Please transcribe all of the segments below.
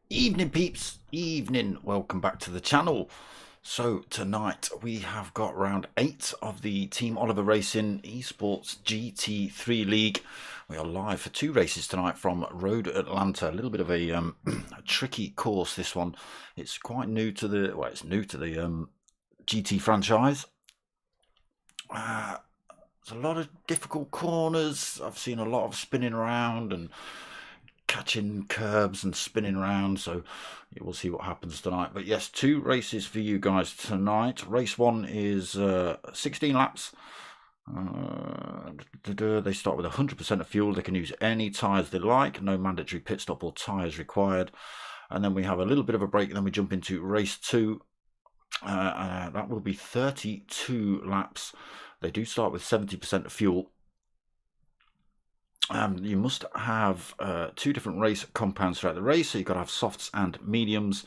Evening peeps, evening, welcome back to the channel. So tonight we have got round 8 of the Team Oliver Racing Esports GT3 League. We are live for 2 races tonight from Road Atlanta. A little bit of a tricky course, this one. It's quite new to the, well, it's new to the GT franchise. There's a lot of difficult corners. I've seen a lot of spinning around and catching curbs and spinning around, so we'll see what happens tonight. But yes, 2 races for you guys tonight. Race 1 is 16 laps. They start with 100% of fuel. They can use any tyres they like, no mandatory pit stop or tyres required. And then we have a little bit of a break, and then we jump into race 2. That will be 32 laps. They do start with 70% of fuel. You must have 2 different race compounds throughout the race, so you've got to have softs and mediums,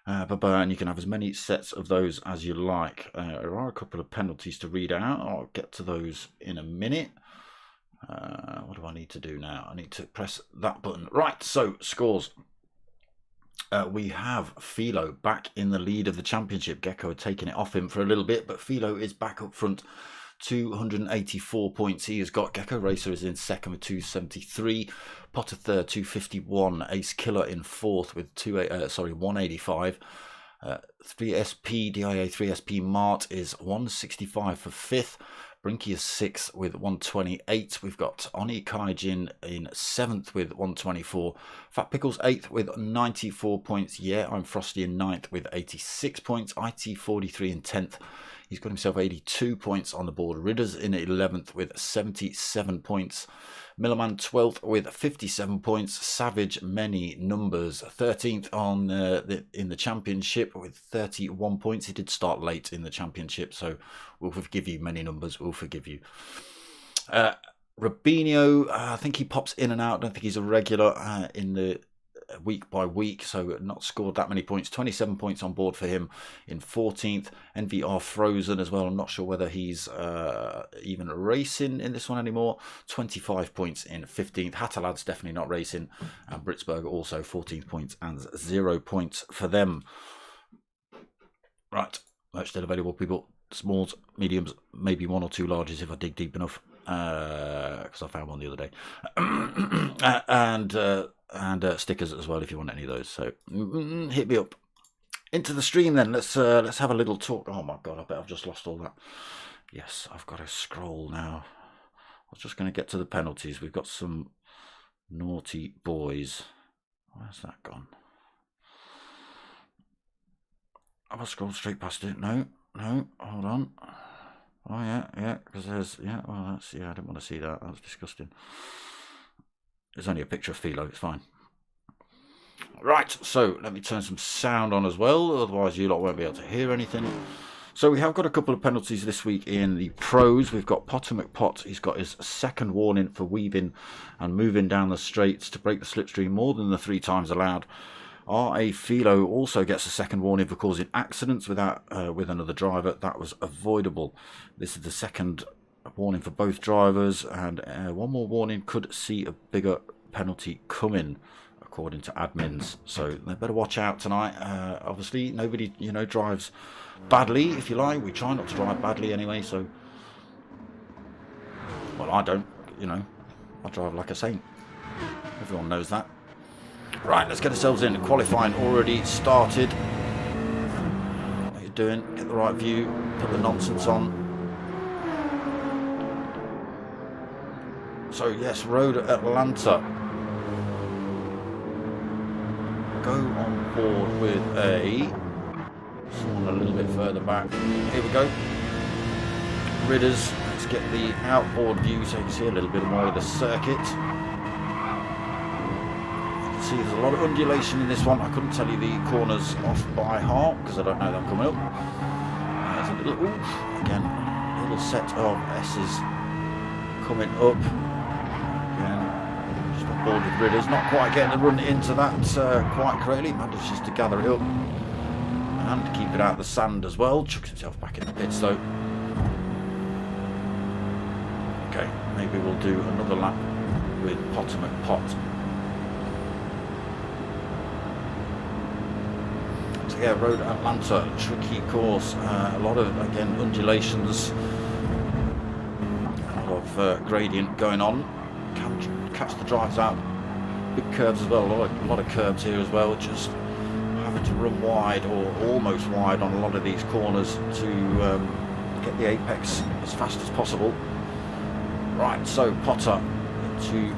and you can have as many sets of those as you like. There are a couple of penalties to read out. I'll get to those in a minute. What do I need to do now? I need to press that button. Right, so scores. We have Philo back in the lead of the championship. Gecko had taken it off him for a little bit, but Philo is back up front. 284 points he has got. Gecko Racer is in second with 273. Potter third, 251. Ace Killer in fourth with 185. 3SP DIA 3SP Mart is 165 for fifth. Brinky is 6th with 128. We've got Oni Kaijin in 7th with 124. Fat Pickles 8th with 94 points. Yeah, I'm Frosty in 9th with 86 points. IT43 in 10th. He's got himself 82 points on the board. Ridders in 11th with 77 points. Millerman 12th with 57 points. Savage many numbers 13th on in the championship with 31 points. He did start late in the championship, so we'll forgive you. Many numbers, we'll forgive you. Rubinho, I think he pops in and out. I don't think he's a regular in the week by week, so not scored that many points. 27 points on board for him in 14th. NVR Frozen as well. I'm not sure whether he's even racing in this one anymore. 25 points in 15th. Hattalad's definitely not racing. And Britsburg also 14 points and 0 points for them. Right, merch still available, people. Smalls, mediums, maybe 1 or 2 larges if I dig deep enough, because I found one the other day. And stickers as well if you want any of those. So hit me up. Into the stream then. Let's have a little talk. Oh my god, I bet I've just lost all that. Yes, I've got to scroll now. I was just going to get to the penalties. We've got some naughty boys. Where's that gone? Have I scrolled straight past it? No, hold on. Oh yeah, because there's, yeah, well that's, yeah, I didn't want to see that. That was disgusting. There's only a picture of Philo, it's fine. Right, so let me turn some sound on as well, otherwise you lot won't be able to hear anything. So we have got a couple of penalties this week in the pros. We've got Potter McPot. He's got his second warning for weaving and moving down the straights to break the slipstream more than the 3 times allowed. R.A. Philo also gets a second warning for causing accidents with another driver. That was avoidable. This is the second warning for both drivers, and one more warning could see a bigger penalty coming, according to admins. So they better watch out tonight. Obviously, nobody, drives badly, if you like. We try not to drive badly anyway. So, well, I don't. I drive like a saint. Everyone knows that. Right, let's get ourselves in. Qualifying already started. What are you doing? Get the right view. Put the nonsense on. So yes, Road Atlanta go on board with someone a little bit further back. Here we go. Ridders. Let's get the outboard view so you can see a little bit more of the circuit. You can see there's a lot of undulation in this one. I couldn't tell you the corners off by heart because I don't know them coming up. There's a little, again, a little set of S's coming up. Again, just on board with Ridders. Not quite getting the run into that quite correctly. Manages to gather it up and keep it out of the sand as well. Chucks himself back in the pits though. Okay, maybe we'll do another lap with Potter McPot. So yeah, Road Atlanta, tricky course, a lot of, again, undulations, a lot of gradient going on. Can catch the drives out, big curves as well, a lot of curves here as well, just having to run wide or almost wide on a lot of these corners to get the apex as fast as possible. Right, so Potter into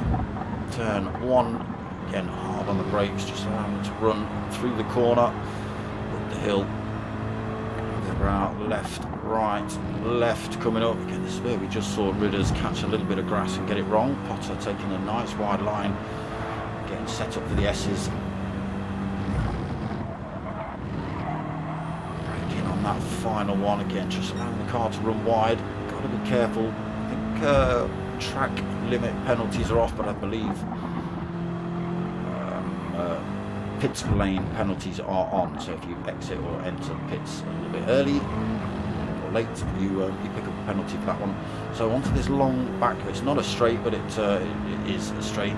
turn 1, again hard on the brakes, just allowing him to run through the corner, up the hill, out left, right, left coming up. Again, this is where we just saw Ridders catch a little bit of grass and get it wrong. Potter taking a nice wide line, getting set up for the S's. Braking on that final one, again just allowing the car to run wide. Got to be careful. Track limit penalties are off, but I believe pit lane penalties are on. So if you exit or enter pits a little bit early or late, you pick up a penalty for that one. So onto this long back. It's not a straight, but it is a straight. A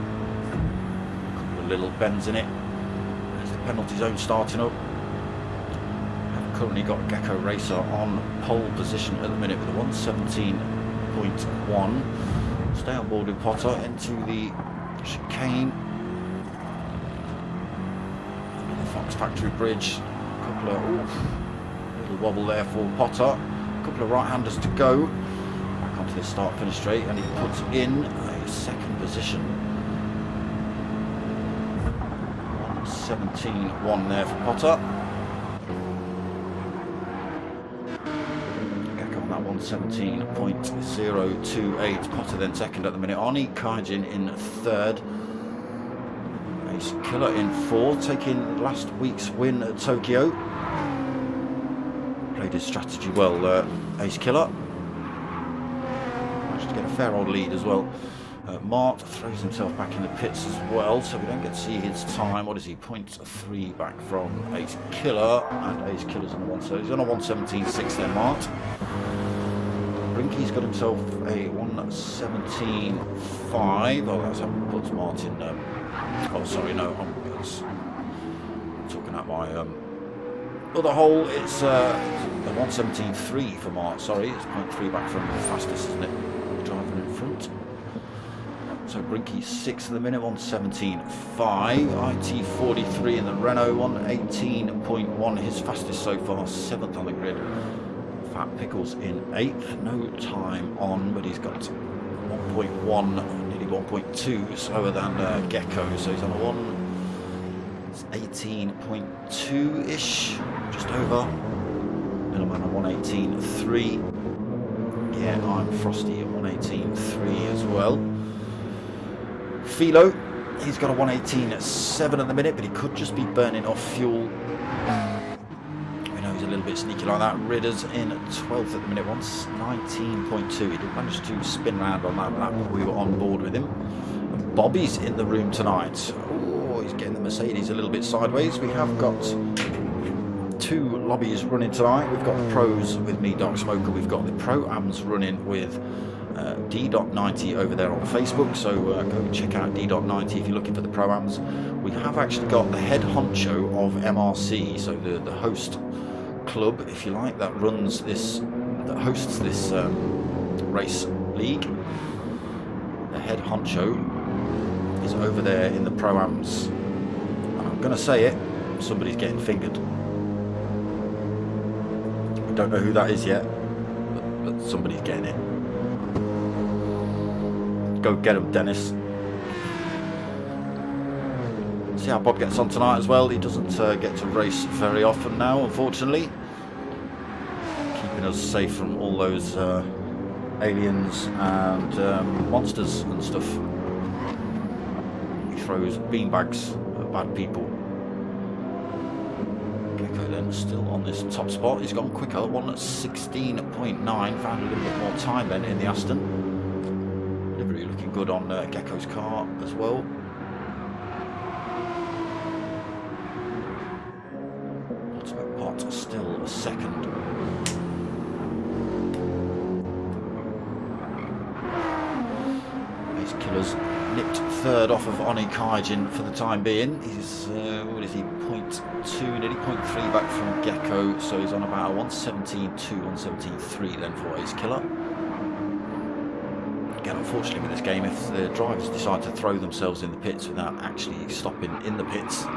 couple of little bends in it. There's the penalty zone starting up. I've currently got Gecko Racer on pole position at the minute with a 117.1. Stay on board with Potter into the chicane. The Fox Factory Bridge. A couple of little wobble there for Potter. A couple of right-handers to go. Back onto this start-finish straight, and he puts in a second position. 117.1 there for Potter. 117.028. Potter then second at the minute. Arnie Kaijin in third. Ace Killer in fourth, taking last week's win at Tokyo. Played his strategy well, Ace Killer. Managed to get a fair old lead as well. Mart throws himself back in the pits as well, so we don't get to see his time. What is he? 0.3 back from Ace Killer, and Ace Killer's on the one, so he's on a 117.6 there, Mart. Brinky's got himself a 117.5. Oh, that's how he puts Martin. Oh, sorry, no, I'm talking at my other hole. It's a 117.3 for Mart. Sorry, it's 0.3 back from the fastest, isn't it? The driver in front. So Brinky's 6th at the minute, 117.5. IT43 in the Renault, 118.1. His fastest so far, 7th on the grid. Fat Pickles in 8th, no time on, but he's got 1.1, nearly 1.2 slower than Gecko, so he's on a 18.2-ish, just over. Middleman on 118.3. Yeah, I'm Frosty at 118.3 as well. Philo, he's got a 118.7 at the minute, but he could just be burning off fuel. A little bit sneaky like that. Ridders in 12th at the minute, 119.2. He did manage to spin round on that lap. We were on board with him. And Bobby's in the room tonight. Oh, he's getting the Mercedes a little bit sideways. We have got 2 lobbies running tonight. We've got the pros with me, Dark Smoker. We've got the Pro-Ams running with D.90 over there on Facebook. So go check out D.90 if you're looking for the Pro-Ams. We have actually got the head honcho of MRC, so the host club, if you like, that runs this, that hosts this race league. The head honcho is over there in the Pro-Ams, and I'm going to say it, somebody's getting fingered. I don't know who that is yet, but somebody's getting it. Go get him, Dennis. See how Bob gets on tonight as well. He doesn't get to race very often now, unfortunately. Keeping us safe from all those aliens and monsters and stuff. He throws beanbags at bad people. Gecko then still on this top spot. He's gone quicker, one at 16.9. Found a little bit more time then in the Aston. Livery looking good on Gecko's car as well. Ultimate Pot still a second. These Killers nipped third off of Oni Kaijin for the time being. He's, what is he, 0.2, nearly 0.3 back from Gecko, so he's on about a 117.2, 117.3 then for Ace Killer. Again, unfortunately with this game, if the drivers decide to throw themselves in the pits without actually stopping in the pits, you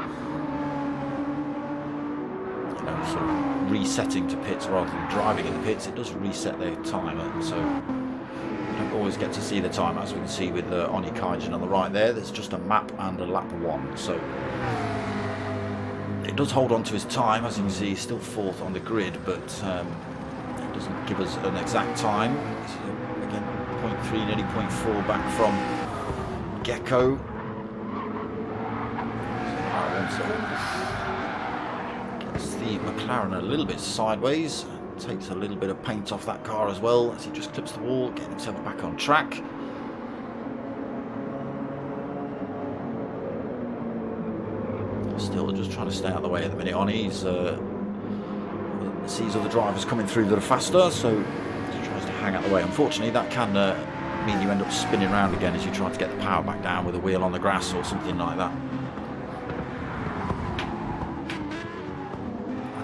know, sort of resetting to pits rather than driving in the pits, it does reset their timer, so you don't always get to see the time, as we can see with Oni Kaijin on the right there. There's just a map and a lap one, so it does hold on to his time. As you can see, he's still fourth on the grid, but it doesn't give us an exact time. Again, 0.3, nearly 0.4 back from Gecko. Gets the McLaren a little bit sideways. Takes a little bit of paint off that car as well as he just clips the wall, getting himself back on track. Still just trying to stay out of the way at the minute. On he's sees other drivers coming through that are faster, so he tries to hang out the way. Unfortunately, that can mean you end up spinning around again as you try to get the power back down with a wheel on the grass or something like that.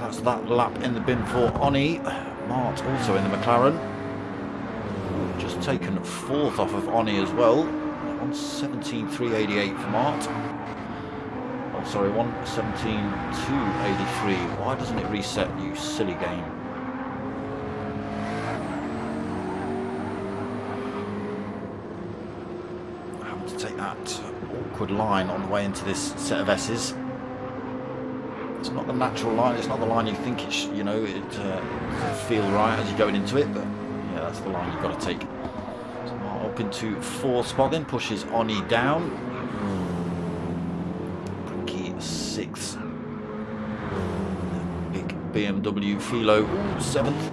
That's that lap in the bin for Oni. Mart also in the McLaren. Just taken fourth off of Oni as well. 117.388 for Mart. Oh, sorry, 117.283. Why doesn't it reset, you silly game? Having to take that awkward line on the way into this set of S's. It's not the natural line, it's not the line you think it should, you know, it doesn't feel right as you're going into it, but yeah, that's the line you've got to take. So Mart up into fourth spot, then pushes Oni down. Brinky sixth. Big BMW Philo seventh.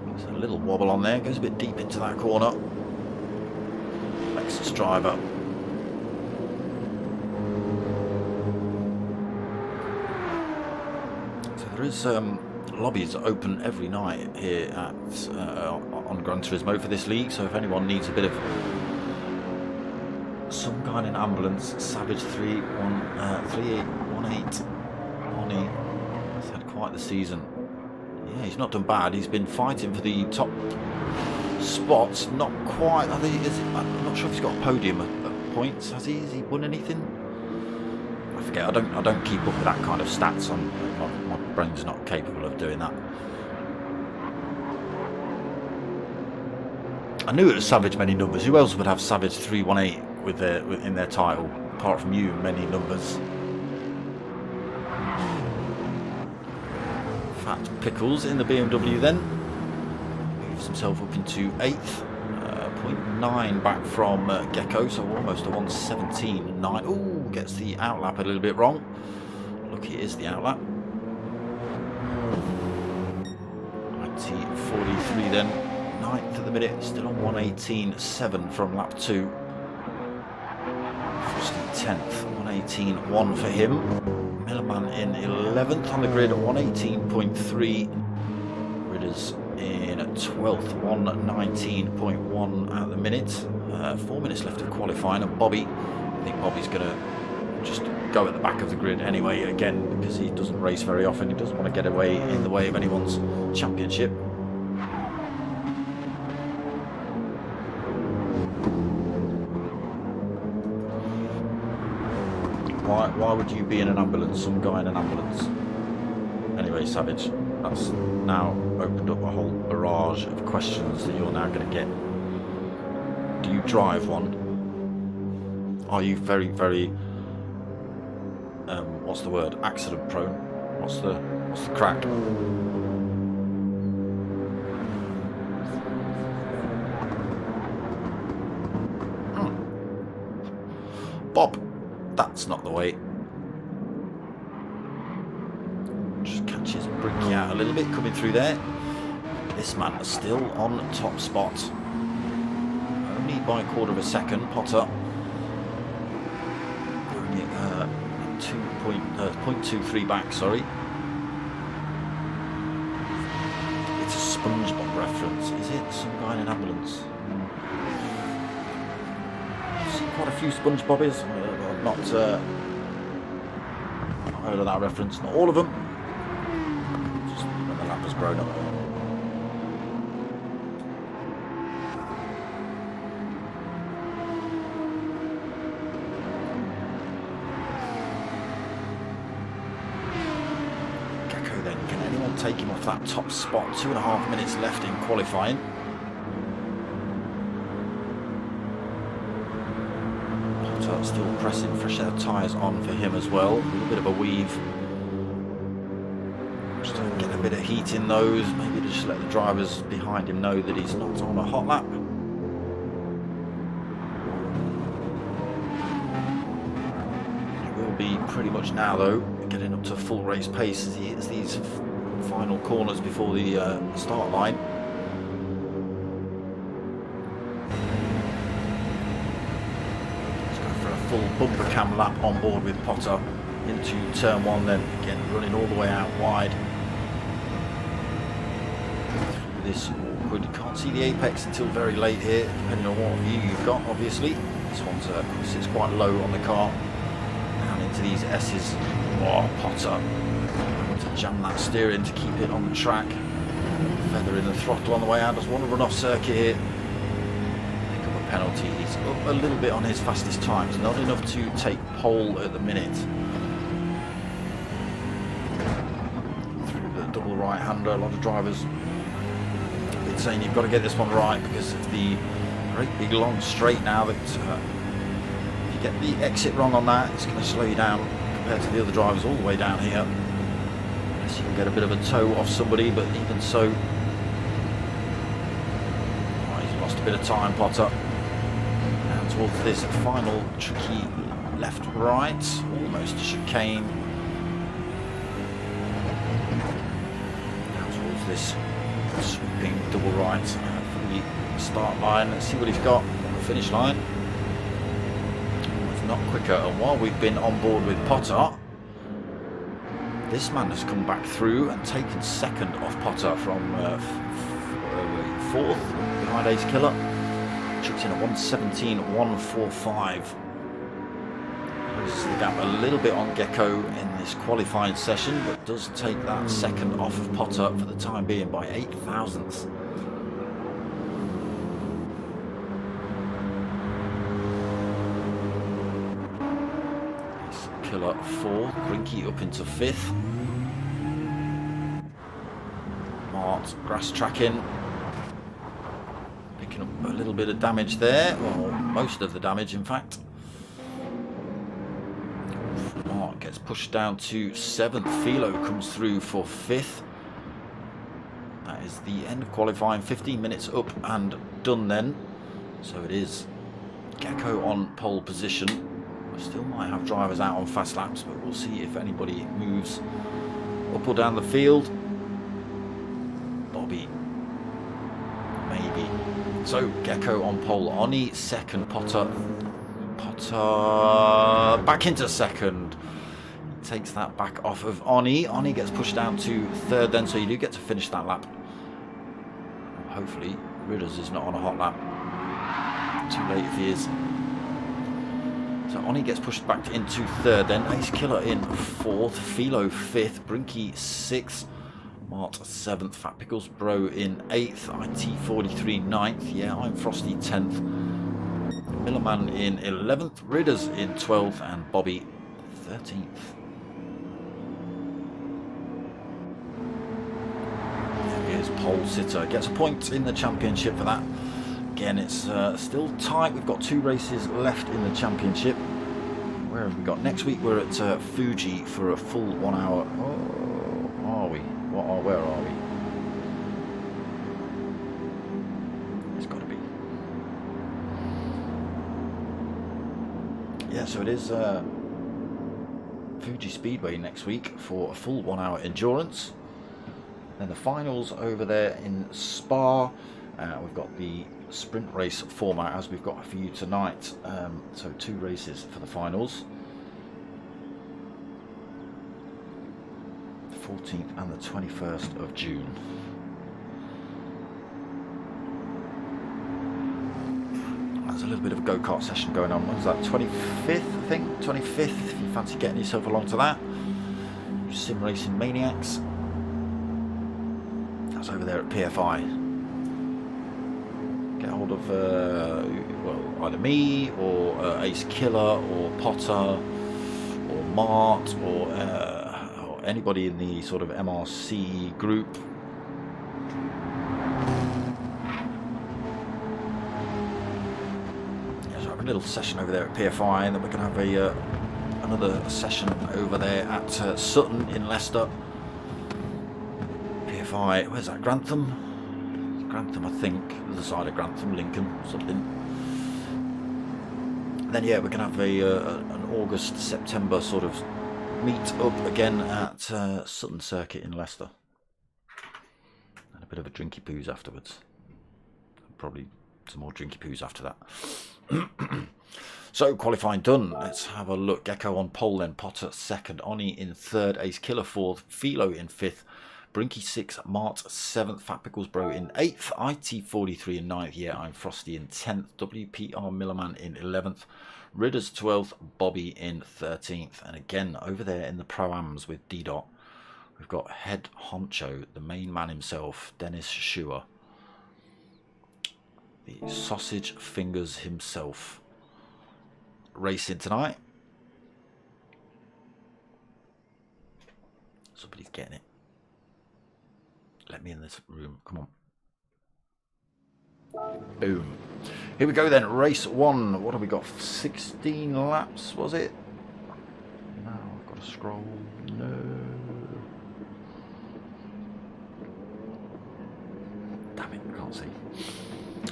There's a little wobble on there, goes a bit deep into that corner. Lexus driver. There is lobbies open every night here at on Gran Turismo for this league, so if anyone needs a bit of some kind of ambulance, Savage 3818 Oni has had quite the season. Yeah, he's not done bad. He's been fighting for the top spots. Not quite. I think I'm not sure if he's got a podium at points. Has he? Has he won anything? I forget. I don't keep up with that kind of stats. My brain's not capable of doing that. I knew it was Savage many numbers. Who else would have Savage 318 in their title apart from you? Many numbers. Fat Pickles in the BMW then moves himself up into 8th. 0.9 back from Gecko, so almost a 117.9. Ooh, gets the outlap a little bit wrong. Lucky it is the outlap. IT43 then, 9th at the minute, still on 118.7 from lap 2. Frosty 10th, 118.1 for him. Millerman in 11th on the grid, 118.3. Ridders in 12th, 119.1 at the minute. 4 minutes left of qualifying, and Bobby, I think Bobby's going to just go at the back of the grid anyway, again, because he doesn't race very often. He doesn't want to get away in the way of anyone's championship. Why would you be in an ambulance? Some guy in an ambulance. Anyway, Savage, that's now opened up a whole barrage of questions that you're now going to get. Do you drive one? Are you very, very, what's the word? Accident prone? What's the crack? Bob, that's not the way. Just catches Brinky out a little bit coming through there. This man is still on top spot. Only by a quarter of a second. Potter. Only 0.23 back, sorry. It's a SpongeBob reference. Is it? Some guy in an ambulance. I've seen quite a few SpongeBobbies. I've not heard of that reference. Not all of them. Just when the lap has grown up. Take him off that top spot. 2.5 minutes left in qualifying. Potter still pressing, fresh set of tyres on for him as well. A little bit of a weave. Just to get a bit of heat in those. Maybe just let the drivers behind him know that he's not on a hot lap. It will be pretty much now though, getting up to full race pace as he hits these final corners before the start line. Let's go for a full bumper cam lap on board with Potter into turn one, then again running all the way out wide. Through this awkward, can't see the apex until very late here, depending on what view you've got obviously. This one sits quite low on the car. Down into these S's. Oh, Potter. To jam that steering to keep it on the track. Feathering the throttle on the way out. Doesn't want to run off circuit here. Pick up a penalty. He's up a little bit on his fastest times. Not enough to take pole at the minute. Through the double right-hander. A lot of drivers have been saying you've got to get this one right because of the great big long straight now that if you get the exit wrong on that, it's going to slow you down compared to the other drivers all the way down here. You can get a bit of a toe off somebody, but even so, he's lost a bit of time, Potter. Now towards this final tricky left-right, almost a chicane. Now towards this sweeping double right for the start line. Let's see what he's got on the finish line. It's not quicker, and while we've been on board with Potter, this man has come back through and taken second off Potter from fourth behind Ace Killer. Chucked in a 1:17.145. Closes the gap a little bit on Gecko in this qualifying session, but does take that second off of Potter for the time being by 8 thousandths. Killer fourth, Brinky up into fifth. Mart grass tracking, picking up a little bit of damage there, or most of the damage in fact. Mart gets pushed down to seventh. Philo comes through for fifth. That is the end of qualifying. 15 minutes up and done then. So it is Gecko on pole position. Still might have drivers out on fast laps, but we'll see if anybody moves up or down the field. Bobby, maybe. So Gecko on pole. Oni second. Potter back into second. Takes that back off of Oni. Oni gets pushed down to third then, so you do get to finish that lap. Hopefully Ridders is not on a hot lap. Too late if he is. So Oni gets pushed back into third then. Ace Killer in fourth. Philo fifth. Brinky sixth. Mart seventh. Fat Pickles Bro in eighth. IT43 ninth. Yeah, I'm Frosty 10th. Millerman in 11th. Ridders in 12th. And Bobby 13th. There he is, pole sitter. Gets a point in the championship for that. again, it's still tight. We've got 2 races left in the championship. Where have we got? Next week we're at Fuji for a full 1 hour. Oh, are we? Where are we? It's got to be. Yeah, so it is Fuji Speedway next week for a full 1 hour endurance. Then the finals over there in Spa. We've got the sprint race format as we've got for you tonight. So 2 races for the finals. The 14th and the 21st of June. There's a little bit of a go-kart session going on. When's that? 25th, I think? 25th, if you fancy getting yourself along to that. Sim Racing Maniacs. That's over there at PFI. Get hold of well, either me or Ace Killer or Potter or Mart or anybody in the sort of MRC group. Yeah, so I have a little session over there at PFI, and then we're going to have another session over there at Sutton in Leicester. PFI, where's that? Grantham? Grantham, I think. The other side of Grantham, Lincoln, something. And then yeah, we're going to have an August, September sort of meet up again at Sutton Circuit in Leicester. And a bit of a drinky poos afterwards. Probably some more drinky poos after that. So qualifying done. Let's have a look. Gecko on pole, then Potter 2nd, Oni in 3rd, Ace Killer 4th, Philo in 5th, Brinky 6th, Mart 7th, Fat Pickles Bro in 8th, IT43 in 9th, Yeah I'm Frosty in 10th, WPR Millerman in 11th, Ridders 12th, Bobby in 13th. And again over there in the Pro-Ams with D-Dot, we've got head honcho, the main man himself, Dennis Schuer, the sausage fingers himself, racing tonight. Somebody's getting it. Let me in this room. Come on. Boom. Here we go then. Race 1. What have we got? 16 laps, was it? No, I've got to scroll. No. Damn it, I can't see.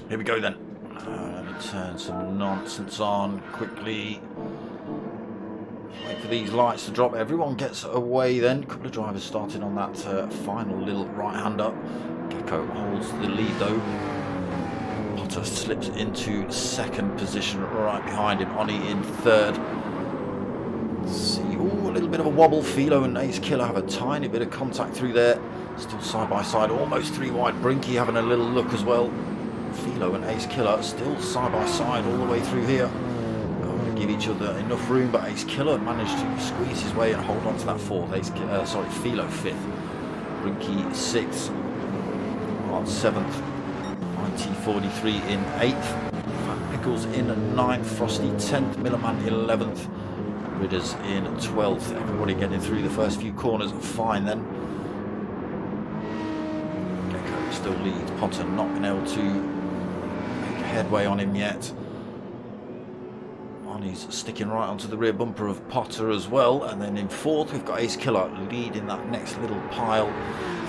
Here we go then. Let me turn some nonsense on quickly. Wait for these lights to drop. Everyone gets away then. A couple of drivers starting on that final little right-hander. Gecko holds the lead though. Potter slips into 2nd position right behind him. Oni in 3rd. Let's see. Ooh, a little bit of a wobble. Philo and Ace Killer have a tiny bit of contact through there. Still side by side. Almost 3 wide. Brinky having a little look as well. Philo and Ace Killer still side by side all the way through here. Give each other enough room, but Ace Killer managed to squeeze his way and hold on to that 4th. Philo 5th, Brinky 6th, on 7th, IT43 in 8th, Fat Pickles in 9th, Frosty 10th, Millerman 11th, Ridders in 12th. Everybody getting through the first few corners fine then. Gecko still leads. Potter not been able to make headway on him yet. He's sticking right onto the rear bumper of Potter as well. And then in 4th we've got Ace Killer leading that next little pile.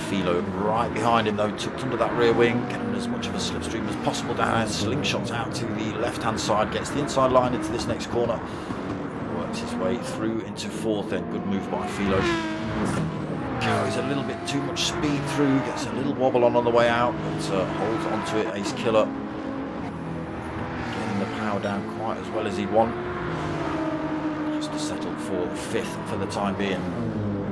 Philo right behind him though, tucked under that rear wing, getting as much of a slipstream as possible down. Slingshots out to the left hand side, gets the inside line into this next corner, works his way through into 4th. Then good move by Philo. Carries a little bit too much speed through, gets a little wobble on the way out, but holds onto it. Ace Killer getting the power down quite as well as he'd want. Just to settle for 5th for the time being.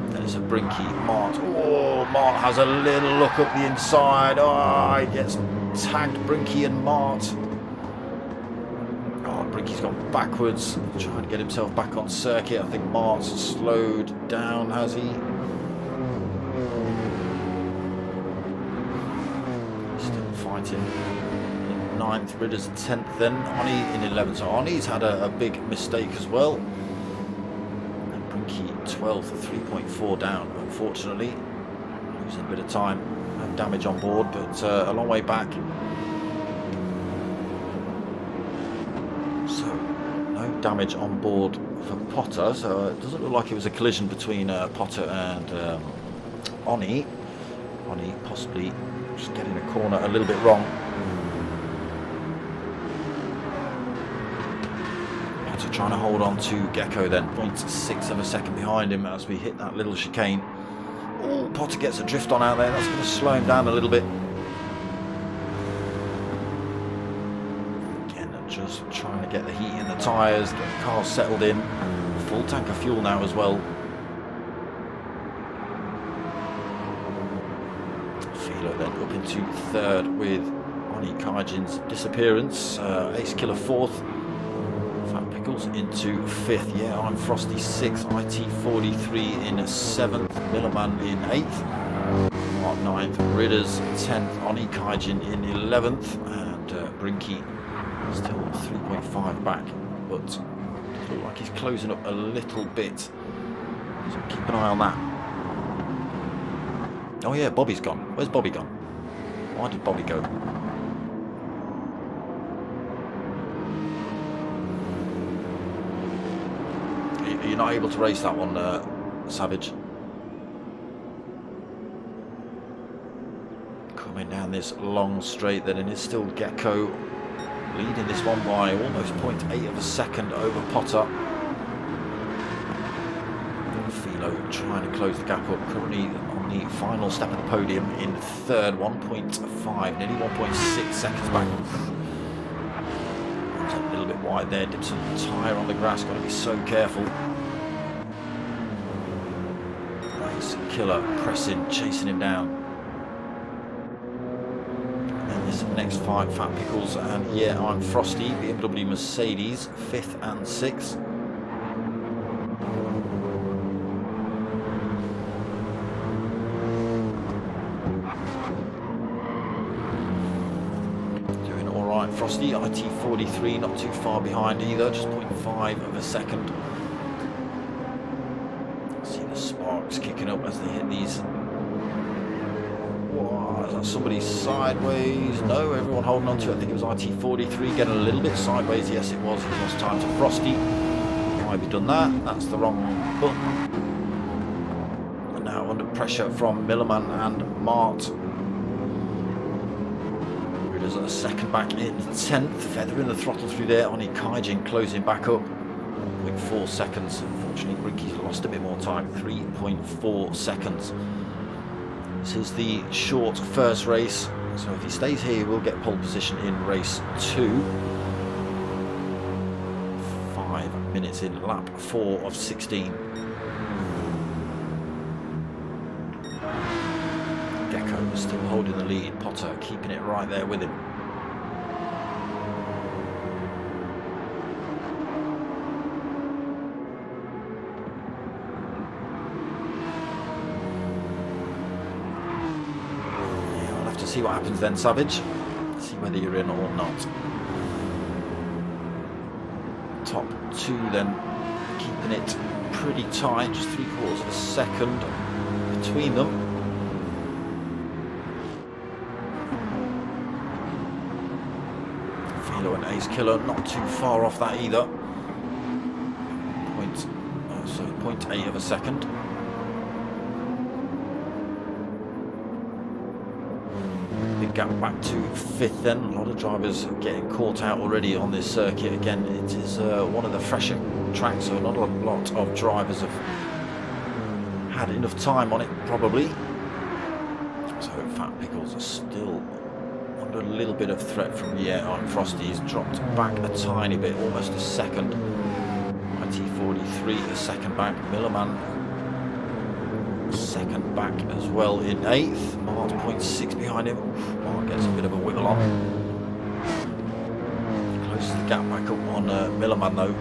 Then it's a Brinky. Mart. Oh, Mart has a little look up the inside. Oh, he gets tagged, Brinky and Mart. Oh, Brinky's gone backwards, trying to get himself back on circuit. I think Mart's slowed down, has he? Still fighting. 9th, Ridders 10th, then Oni in 11th. So Oni's had a big mistake as well. And Brinky 12th, 3.4 down, unfortunately. Losing a bit of time, no damage on board, but a long way back. damage on board for Potter, so it doesn't look like it was a collision between Potter and Oni. Oni possibly just getting a corner a little bit wrong. Potter trying to hold on to Gecko then, 0.6 of a second behind him as we hit that little chicane. Oh, Potter gets a drift on out there, that's going to slow him down a little bit. Just trying to get the heat in the tyres, get the car settled in. Full tank of fuel now as well. Philo then up into third with Oni Kaijin's disappearance. Ace Killer fourth. Fat Pickles into fifth. Yeah, I'm Frosty sixth. IT43 in seventh. Millerman in eighth. Mark ninth. Ridders 10th. Oni Kaijin in 11th. And Brinky still 3.5 back, but looks like he's closing up a little bit. So keep an eye on that. Oh yeah, Bobby's gone. Where's Bobby gone? Why did Bobby go? You're not able to race that one, Savage. Coming down this long straight, then it is still Gecko leading this one by almost 0.8 of a second over Potter. Philo trying to close the gap up, currently on the final step of the podium in third, 1.5, nearly 1.6 seconds back. A little bit wide there, dips a tyre on the grass, got to be so careful. Nice Killer pressing, chasing him down. Next five, Fat Pickles, and yeah, I'm Frosty, BMW Mercedes, 5th and 6th. Doing alright, Frosty, IT43, not too far behind either, just 0.5 of a second. See the sparks kicking up as they hit these. Is that somebody sideways? No, everyone holding on to it. I think it was IT43 getting a little bit sideways. Yes, it was. He lost time to Frosty. Might have done that. That's the wrong button. And now under pressure from Millerman and Mart. Ridders at a second back in 10th. Feathering the throttle through there. Oni Kaijin closing back up. 1.4 seconds. Unfortunately, Brinky's lost a bit more time. 3.4 seconds. This is the short first race, so if he stays here, we'll get pole position in race 2. 5 minutes in lap 4 of 16. Gecko still holding the lead, Potter keeping it right there with him. See what happens then, Savage. See whether you're in or not. Top 2 then, keeping it pretty tight, just 3/4 of a second between them. Philo and Ace Killer not too far off that either. 0.8 of a second. Gap back to 5th then. A lot of drivers getting caught out already on this circuit. Again, it is one of the fresher tracks, so not a lot of drivers have had enough time on it probably. So Fat Pickles are still under a little bit of threat from I'm Frosty's dropped back a tiny bit, almost a second. IT43 a second back. Millerman second back as well in 8th. Mart 0.6 behind him. Mart gets a bit of a wiggle on. Closes the gap back up on Millerman though.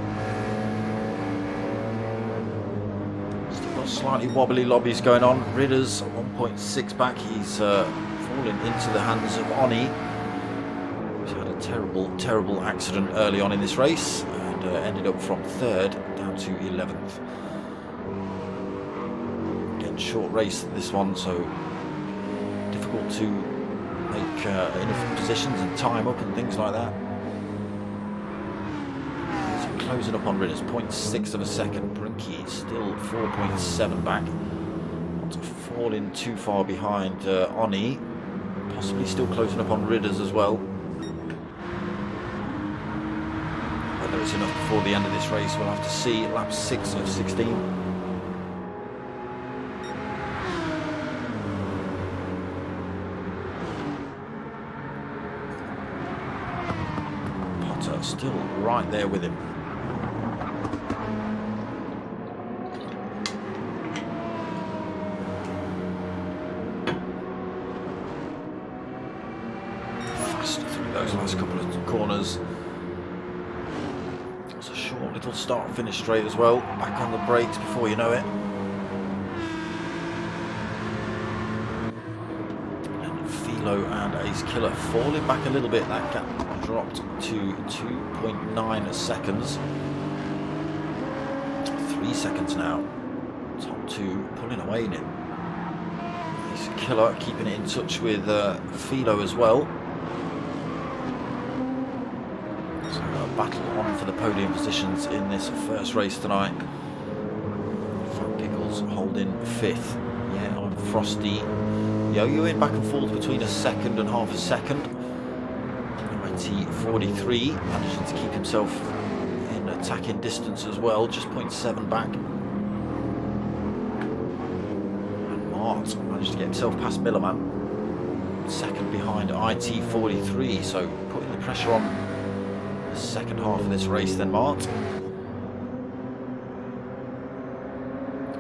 Still got slightly wobbly lobbies going on. Ridders 1.6 back. He's falling into the hands of Oni. He's had a terrible accident early on in this race and ended up from 3rd down to 11th. Short race this one, so difficult to make enough positions and time up and things like that. It's a closing up on Ridders, 0.6 of a second. Brinky still 4.7 back. Not falling too far behind Oni. Possibly still closing up on Ridders as well. Whether it's enough before the end of this race, we'll have to see. Lap 6 of 16. Still right there with him. Fast through those last couple of corners. It's a short little start-finish straight as well. Back on the brakes before you know it. And Philo and Ace Killer falling back a little bit. That gap dropped to 2.9 seconds. 3 seconds now. Top two pulling away in it. Ace Killer keeping it in touch with Philo as well. So a battle on for the podium positions in this first race tonight. Fat Pickles holding 5th. Yeah, I'm Frosty yo-yoing back and forth between a second and half a second. IT43 managing to keep himself in attacking distance as well, just 0.7 back. And Mart managed to get himself past Millerman, second behind IT43, so putting the pressure on the second half of this race then, Mart.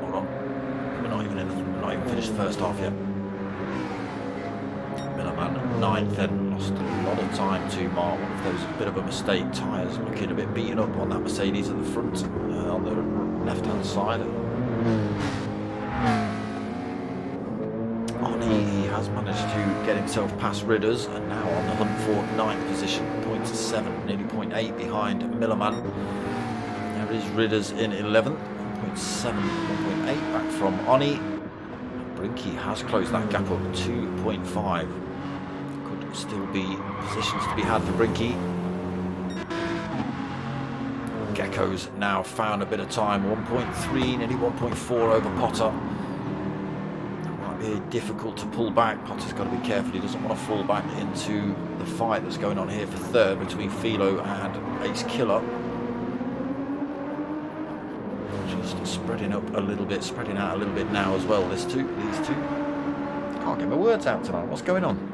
Hold on, we're not even finished the first half yet. Millerman 9th then. Lost a lot of time to Mart. One of those, a bit of a mistake. Tyres looking a bit beaten up on that Mercedes at the front, on the left-hand side. Arnie, he has managed to get himself past Ridders and now on the hunt for 9th position, 0.7, nearly 0.8 behind Millerman. There is Ridders in 11th, 1.7, 1.8 back from Oni. Brinky has closed that gap up, 2.5. Still be positions to be had for Brinky. Gecko's now found a bit of time, 1.3, nearly 1.4 over Potter. That might be difficult to pull back. Potter's got to be careful, he doesn't want to fall back into the fight that's going on here for 3rd between Philo and Ace Killer. Just spreading up a little bit, spreading out a little bit now as well, these two. Can't get my words out tonight, what's going on?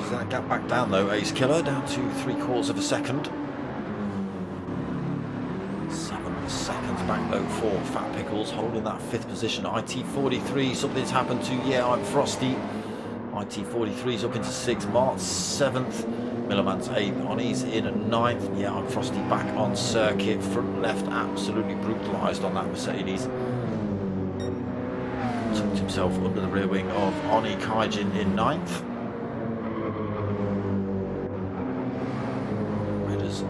That gap back down though, Ace Killer, down to 3/4 of a second. 7 seconds back though for Fat Pickles, holding that 5th position. IT43, something's happened to, yeah, I'm Frosty. IT43's up into 6th, Mart's 7th, Millerman's 8th, Oni's in 9th. Yeah, I'm Frosty back on circuit, front left absolutely brutalised on that Mercedes. Tucked himself under the rear wing of Oni Kaijin in 9th.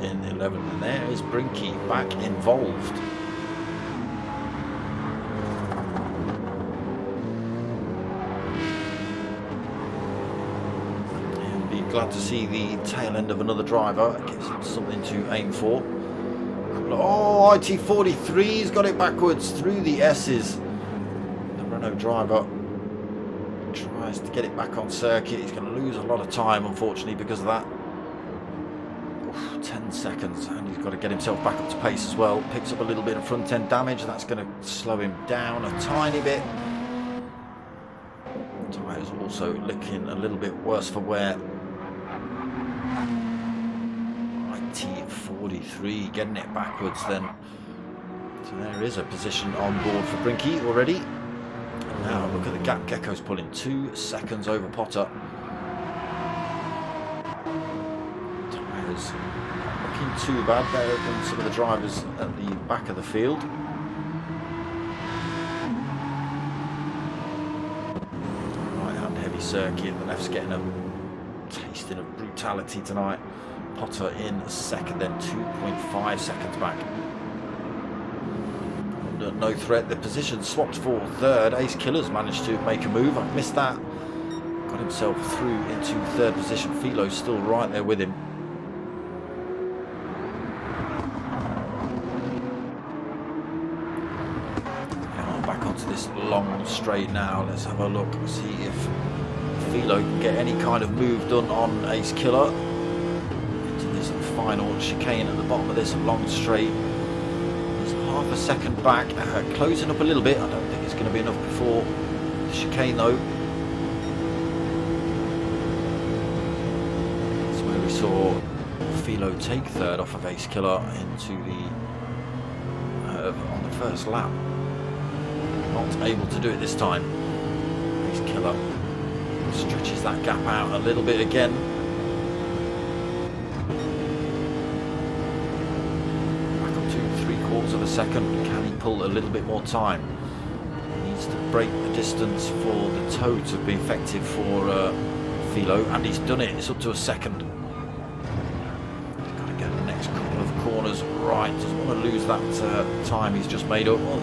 In 11th, and there is Brinky back involved. And be glad to see the tail end of another driver. It gives him something to aim for. Oh, IT43's got it backwards through the S's. The Renault driver tries to get it back on circuit. He's going to lose a lot of time, unfortunately, because of that. 10 seconds, and he's got to get himself back up to pace as well. Picks up a little bit of front end damage, that's going to slow him down a tiny bit. Tyres also looking a little bit worse for wear. IT43 getting it backwards then. So there is a position on board for Brinky already. And now look at the gap Gecko's pulling, 2 seconds over Potter. Tyres looking too bad, better than some of the drivers at the back of the field. Right hand heavy circuit, the left's getting a tasting of brutality tonight. Potter in second, then 2.5 seconds back. Under no threat, the position swapped for third. Ace Killer's managed to make a move. I've missed that. Got himself through into third position. Philo's still right there with him. Back onto this long straight now. Let's have a look, see if Philo can get any kind of move done on Ace Killer. Into this final chicane at the bottom of this long straight. He's half a second back, closing up a little bit. I don't think it's going to be enough before the chicane though. That's where we saw Philo take third off of Ace Killer into the on the first lap. Not able to do it this time. Ace Killer stretches that gap out a little bit again. Back up to 3/4 of a second. Can he pull a little bit more time? He needs to break the distance for the toe to be effective for Philo, and he's done it. It's up to a second. Got to get the next couple of corners right. Doesn't want to lose that time he's just made up. Well,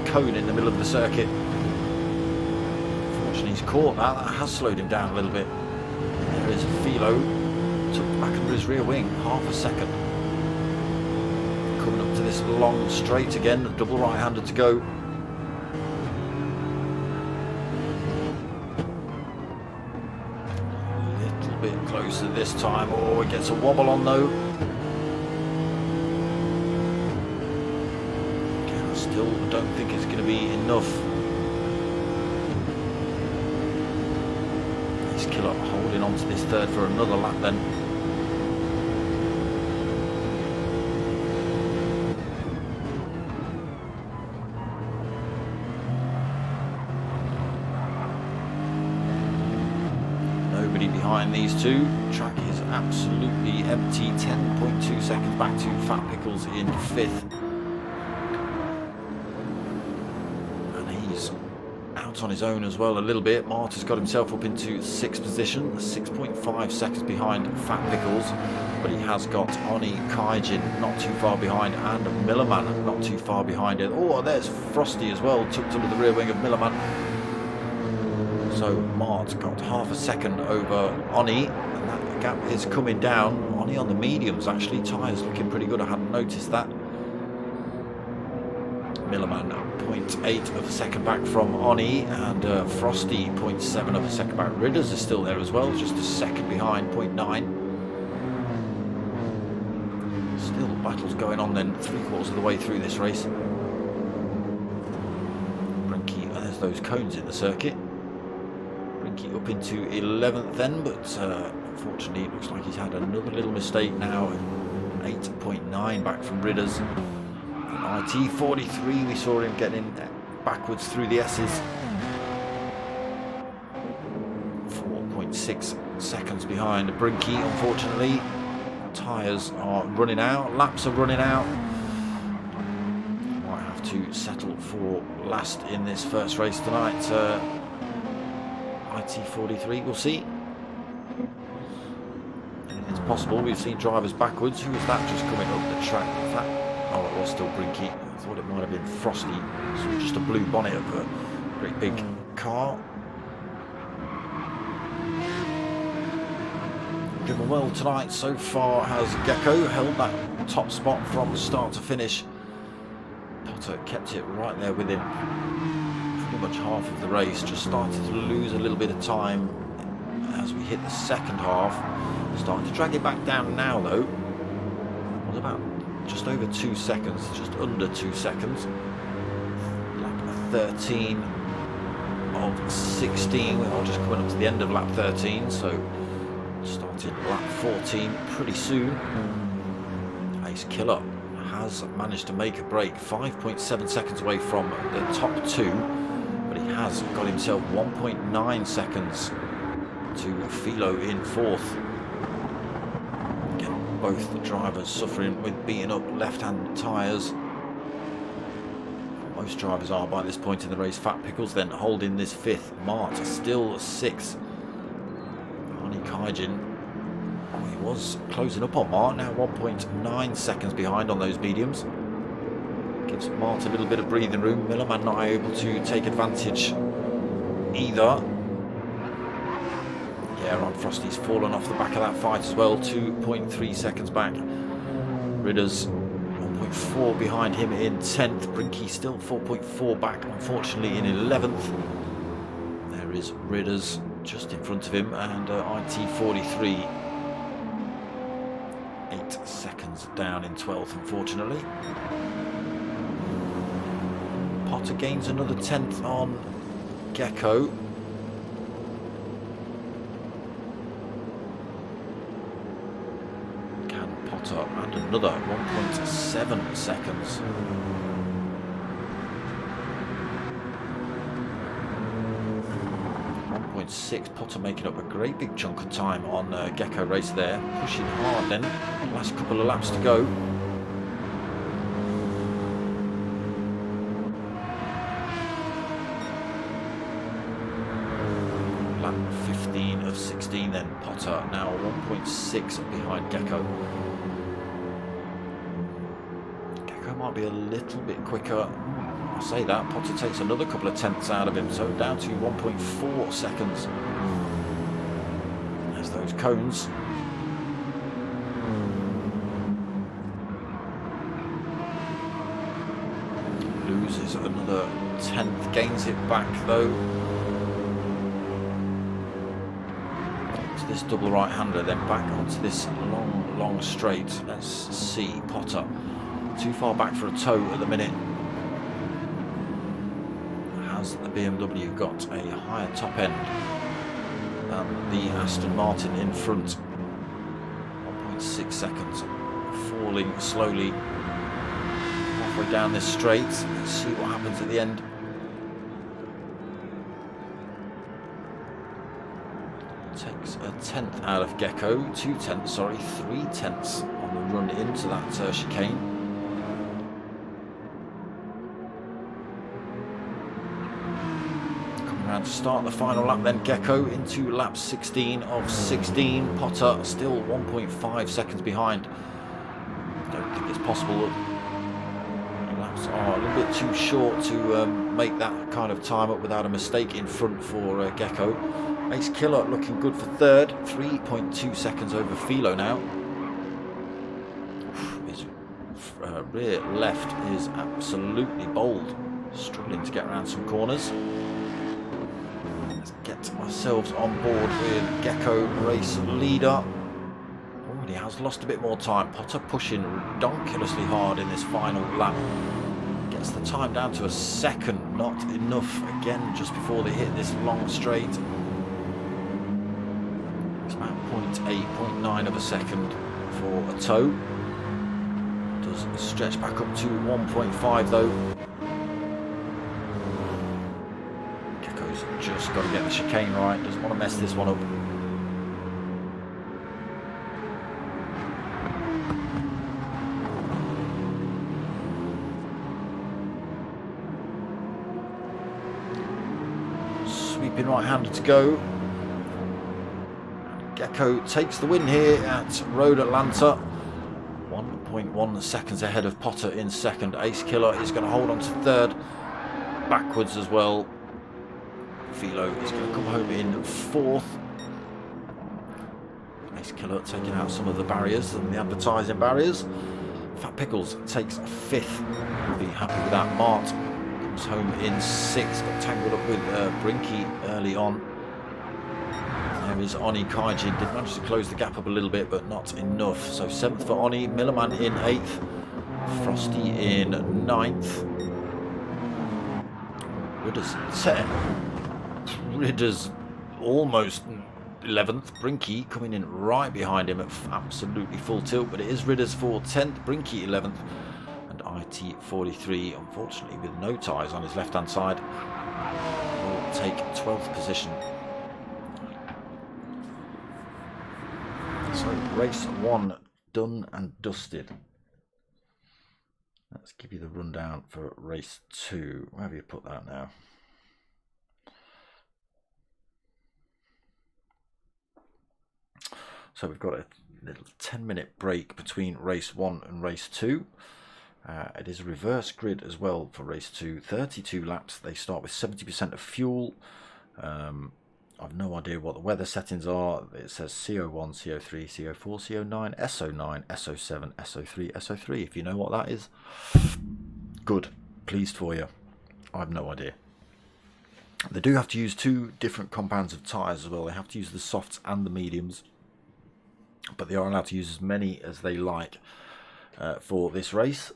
cone in the middle of the circuit. Fortunately he's caught that. That has slowed him down a little bit. There is Philo. Took back under his rear wing. Half a second. Coming up to this long straight again. Double right-hander to go. A little bit closer this time. Oh, it gets a wobble on though. Still don't think it's going to be enough. Ace Killer holding on to this third for another lap then. Nobody behind these two. Track is absolutely empty. 10.2 seconds back to Fat Pickles in fifth. Out on his own as well a little bit. Marta's got himself up into sixth position, 6.5 seconds behind Fat Pickles, but he has got Oni Kaijin not too far behind, and Millerman not too far behind it. Oh, there's Frosty as well, tucked under the rear wing of Millerman. So Mart's got half a second over Oni, and that gap is coming down. Oni on the mediums actually, tyres looking pretty good, I hadn't noticed that. Millerman 0.8 of a second back from Oni, and Frosty 0.7 of a second back. Ridders is still there as well, just a second behind, 0.9. Still battles going on then, 3/4 of the way through this race. Brinky, there's those cones in the circuit. Brinky up into 11th then, but unfortunately it looks like he's had another little mistake now. 8.9 back from Ridders. IT43, we saw him getting backwards through the S's. 4.6 seconds behind Brinky, unfortunately. Tyres are running out, laps are running out. Might have to settle for last in this first race tonight. IT43, we'll see. It's possible. We've seen drivers backwards. Who was that just coming up the track? Oh, it was still Brinky. I thought it might have been Frosty. So just a blue bonnet of a great big car. Driven well tonight so far has Gecko. Held that top spot from start to finish. Potter kept it right there with him. Pretty much half of the race. Just started to lose a little bit of time as we hit the second half. Starting to drag it back down now though. It was about just over 2 seconds, just under 2 seconds. Lap 13 of 16. We're just coming up to the end of lap 13, so started lap 14 pretty soon. Ace Killer has managed to make a break, 5.7 seconds away from the top two, but he has got himself 1.9 seconds to Philo in fourth. Both the drivers suffering with beating up left-hand tyres. Most drivers are by this point in the race. Fat Pickles then holding this fifth. Mart still sixth. Oni Kaijin He was closing up on Mart, now 1.9 seconds behind on those mediums. Gives Mart a little bit of breathing room. Millerman not able to take advantage either. Yeah, Ron Frosty's fallen off the back of that fight as well, 2.3 seconds back. Ridders 1.4 behind him in 10th. Brinky still 4.4 back, unfortunately, in 11th. There is Ridders just in front of him, and IT43 8 seconds down in 12th, unfortunately. Potter gains another 10th on Gecko. And another 1.7 seconds. 1.6. Potter making up a great big chunk of time on Gecko race there. Pushing hard then. Last couple of laps to go. Lap 15 of 16 then. Potter now 1.6 behind Gecko. Might be a little bit quicker. I'll say that. Potter takes another couple of tenths out of him, so down to 1.4 seconds. There's those cones. Loses another 10th, gains it back though. To this double right-hander, then back onto this long straight. Let's see Potter. Too far back for a toe at the minute. Has the BMW got a higher top end than the Aston Martin in front? 1.6 seconds. Falling slowly halfway down this straight. Let's see what happens at the end. Takes a 10th out of Gecko. 3 tenths on the run into that chicane. To start the final lap then, Gecko into lap 16 of 16. Potter still 1.5 seconds behind. Don't think it's possible. The laps are a little bit too short to make that kind of time up without a mistake in front for Gecko. Ace Killer looking good for third, 3.2 seconds over Philo now. His rear left is absolutely bold, struggling to get around some corners. Get ourselves on board with Gecko, race leader. Already has lost a bit more time. Potter pushing ridiculously hard in this final lap. Gets the time down to a second, not enough again just before they hit this long straight. It's about 0.8, 0.9 of a second for a toe. Does stretch back up to 1.5 though. Just got to get the chicane right, doesn't want to mess this one up. Sweeping right-hander to go. Gecko takes the win here at Road Atlanta. 1.1 seconds ahead of Potter in second. Ace Killer is going to hold on to third. Backwards as well. Philo is going to come home in fourth. Ace Killer taking out some of the barriers and the advertising barriers. Fat Pickles takes fifth. We'll be happy with that. Mart comes home in sixth. Got tangled up with Brinky early on. There is Oni Kaijin. Did manage to close the gap up a little bit, but not enough. So seventh for Oni. Millerman in eighth. Frosty in ninth. Ridders 10. Ridders almost 11th. Brinky coming in right behind him at absolutely full tilt, but it is Ridders for 10th, Brinky 11th, and IT43, unfortunately with no tyres on his left hand side, will take 12th position. So race 1 done and dusted. Let's give you the rundown for race 2. Where have you put that now? So we've got a little 10-minute break between race 1 and race 2. It is a reverse grid as well for race 2. 32 laps. They start with 70% of fuel. I've no idea what the weather settings are. It says CO1, CO3, CO4, CO9, SO9, SO7, SO3, SO3. If you know what that is, good. Pleased for you. I have no idea. They do have to use 2 different compounds of tyres as well. They have to use the softs and the mediums, but they are allowed to use as many as they like for this race.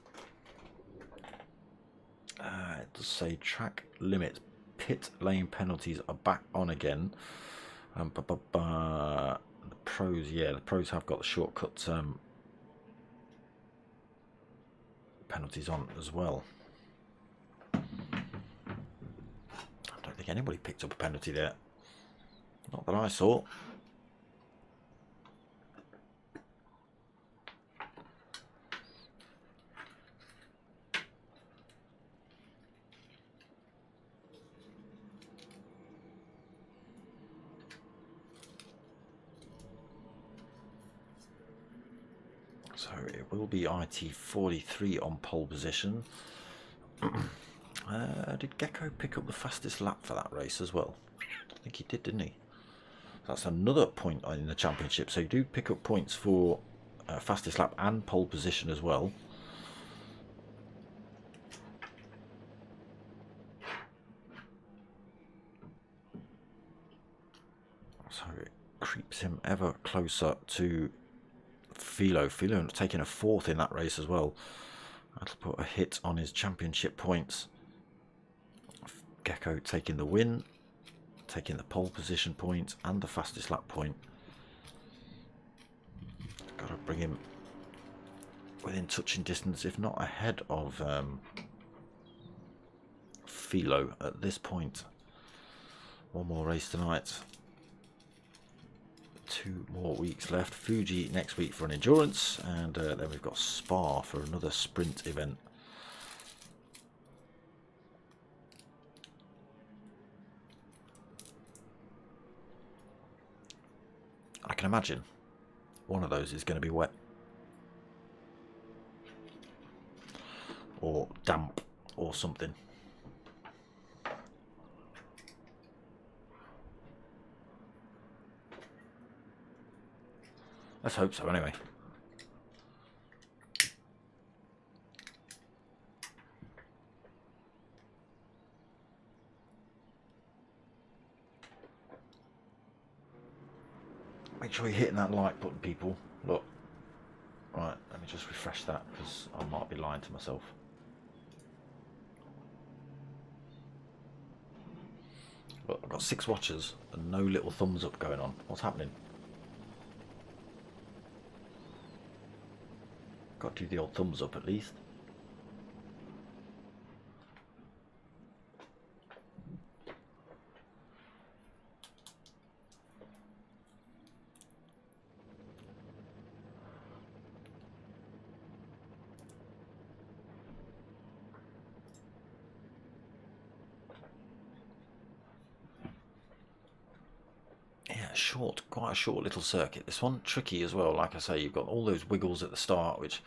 It does say track limit. Pit lane penalties are back on again. The pros, yeah, the pros have got the shortcut penalties on as well. I don't think anybody picked up a penalty there. Not that I saw. So it will be IT43 on pole position. Did Gecko pick up the fastest lap for that race as well? I think he did, didn't he? That's another point in the championship. So you do pick up points for fastest lap and pole position as well. So it creeps him ever closer to Philo. Philo taking a 4th in that race as well. That'll put a hit on his championship points. Gecko taking the win, taking the pole position point and the fastest lap point. Got to bring him within touching distance, if not ahead of Philo at this point. One more race tonight. 2 more weeks left. Fuji next week for an endurance, and then we've got Spa for another sprint event. I can imagine one of those is going to be wet or damp or something. Let's hope so, anyway. Make sure you're hitting that like button, people. Look. Right, let me just refresh that because I might be lying to myself. Look, I've got 6 watchers and no little thumbs up going on. What's happening? Got to do the old thumbs up at least. Quite a short little circuit. This one tricky as well. Like I say, you've got all those wiggles at the start, which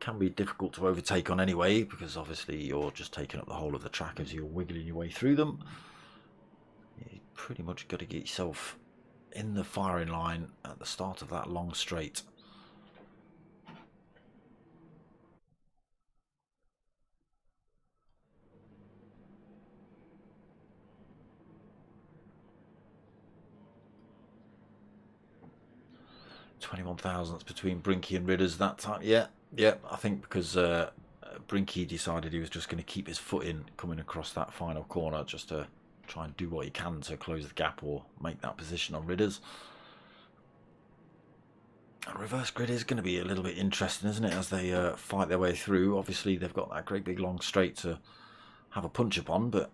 can be difficult to overtake on anyway, because obviously you're just taking up the whole of the track as you're wiggling your way through them. You pretty much got to get yourself in the firing line at the start of that long straight. $21 thousandths between Brinky and Ridders that time. Yeah, I think because Brinky decided he was just going to keep his foot in coming across that final corner just to try and do what he can to close the gap or make that position on Ridders. And reverse grid is going to be a little bit interesting, isn't it, as they fight their way through. Obviously they've got that great big long straight to have a punch up on, but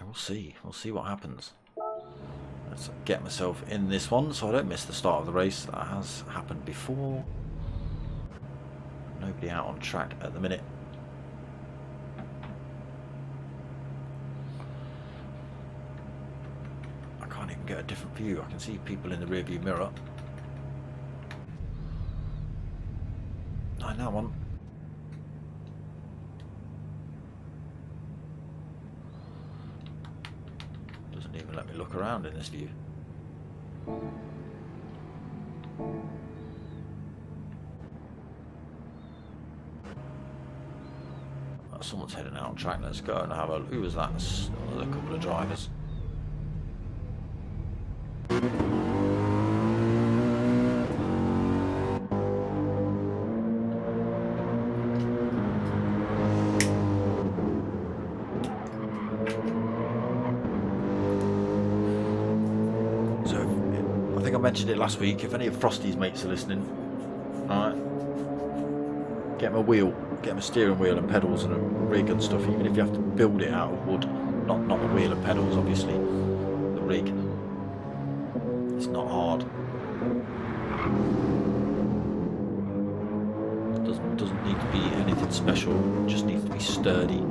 we'll see what happens. Let's get myself in this one so I don't miss the start of the race. That has happened before. Nobody out on track at the minute. I can't even get a different view. I can see people in the rear view mirror. I know one. Doesn't even let me look around in this view. Someone's heading out on track. Let's go and have a... Who was that? Another couple of drivers. So, I think I mentioned it last week. If any of Frosty's mates are listening, alright, get him a wheel. Get him a steering wheel and pedals and a rig and stuff, even if you have to build it out of wood. Not the wheel and pedals, obviously. The rig. It's not hard. Doesn't need to be anything special. It just needs to be sturdy.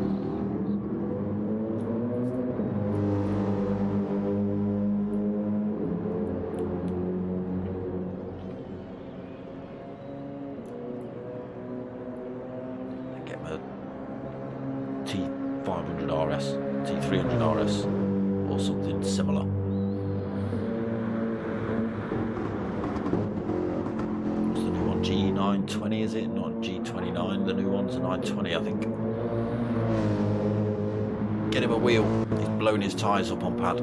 T500 RS, T300 RS, or something similar. What's the new one? G920 is it? Not G29. The new one's a 920, I think. Get him a wheel. He's blown his tyres up on pad.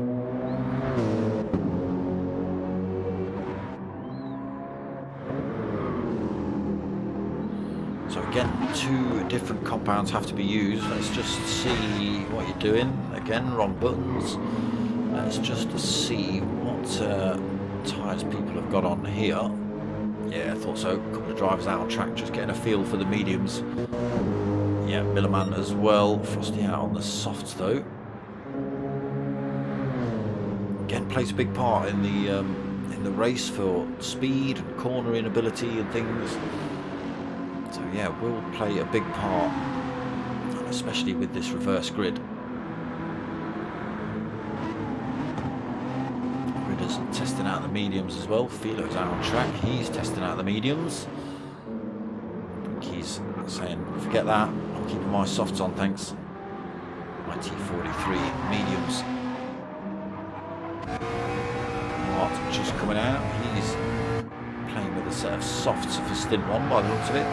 So again, 2 different compounds have to be used. Let's just see what you're doing. Again, wrong buttons. Let's just see what tyres people have got on here. Yeah, I thought so. A couple of drivers out on track, just getting a feel for the mediums. Yeah, Millerman as well. Frosty out on the softs though. Again, plays a big part in the race for speed and cornering ability and things. So yeah, will play a big part, especially with this reverse grid. Ridder's testing out the mediums as well. Philo's out on track. He's testing out the mediums. I think he's saying, forget that. I'm keeping my softs on, thanks. My T43 mediums. Mart just coming out. He's playing with a set of softs for stint 1 by the looks of it.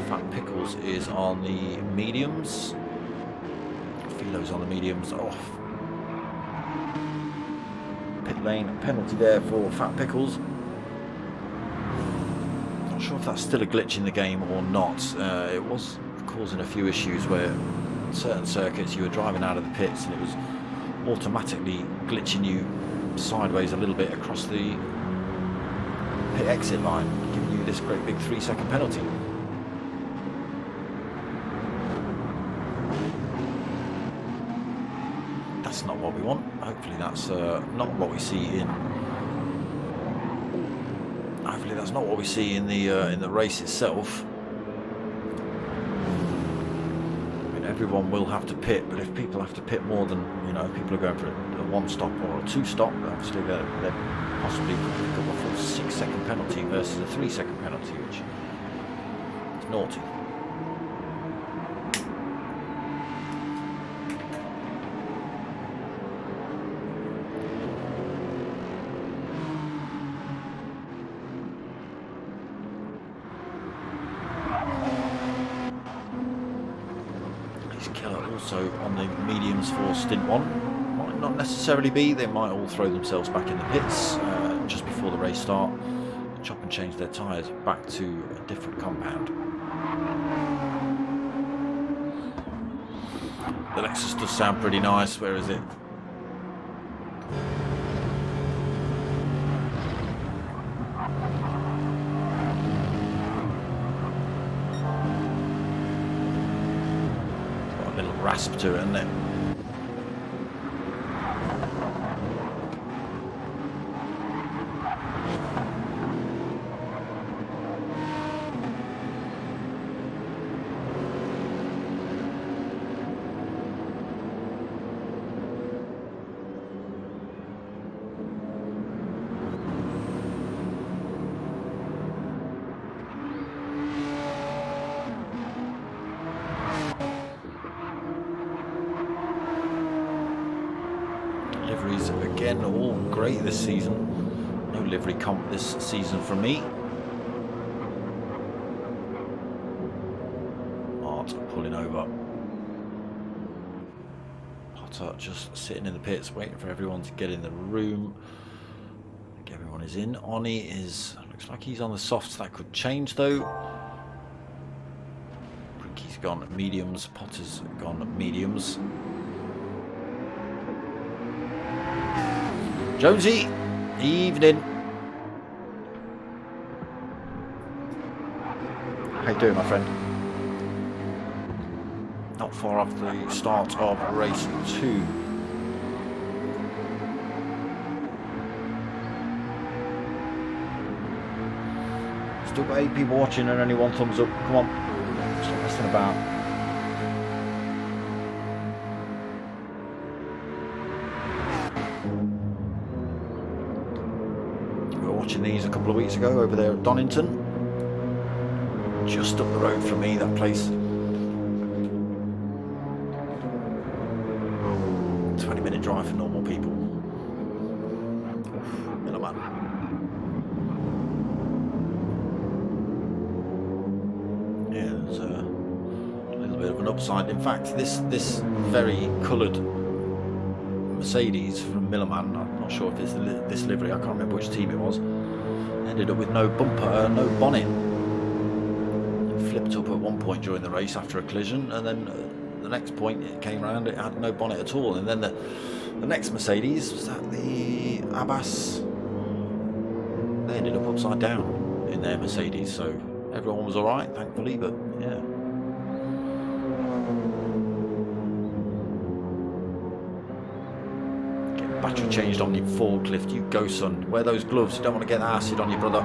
Fat Pickles is on the mediums. Philo's on the mediums. Off. Pit lane penalty there for Fat Pickles. Not sure if that's still a glitch in the game or not. It was causing a few issues where certain circuits you were driving out of the pits and it was automatically glitching you sideways a little bit across the pit exit line, giving you this great big 3-second penalty. That's not what we want. Hopefully that's not what we see in. Hopefully that's not what we see in the race itself. I mean, everyone will have to pit, but if people have to pit more than, you know, if people are going for a 1-stop or a 2-stop, obviously they're possibly could pick up a full 6-second penalty versus a 3-second penalty, which is naughty. Also on the mediums for stint 1. Might not necessarily be, they might all throw themselves back in the pits just before the race start, chop and change their tyres back to a different compound. The Lexus does sound pretty nice. Where is it? Rasp to it, isn't it? again, all great this season. No livery comp this season from me. Mart pulling over. Potter just sitting in the pits, waiting for everyone to get in the room. I think everyone is in. Oni is, looks like he's on the softs. That could change though. Brinky's gone mediums. Potter's gone mediums. Jonesy, evening. How you doing, my friend? Not far off the start of race 2. Still got 8 people watching and only 1 thumbs up. Come on, stop messing about. We were watching these a couple of weeks ago over there at Donington. Just up the road from me, that place. 20-minute drive for normal people. Milliman. Yeah, there's a little bit of an upside. In fact, this very coloured Mercedes from Milliman, I'm not sure if it's this livery, I can't remember which team it was, ended up with no bumper, no bonnet. Flipped up at one point during the race after a collision, and then the next point it came around, it had no bonnet at all. And then the next Mercedes, was that the Abbas, they ended up upside down in their Mercedes, so everyone was alright, thankfully. But yeah, get battery changed on your forklift, you go son. Wear those gloves, you don't want to get acid on your brother.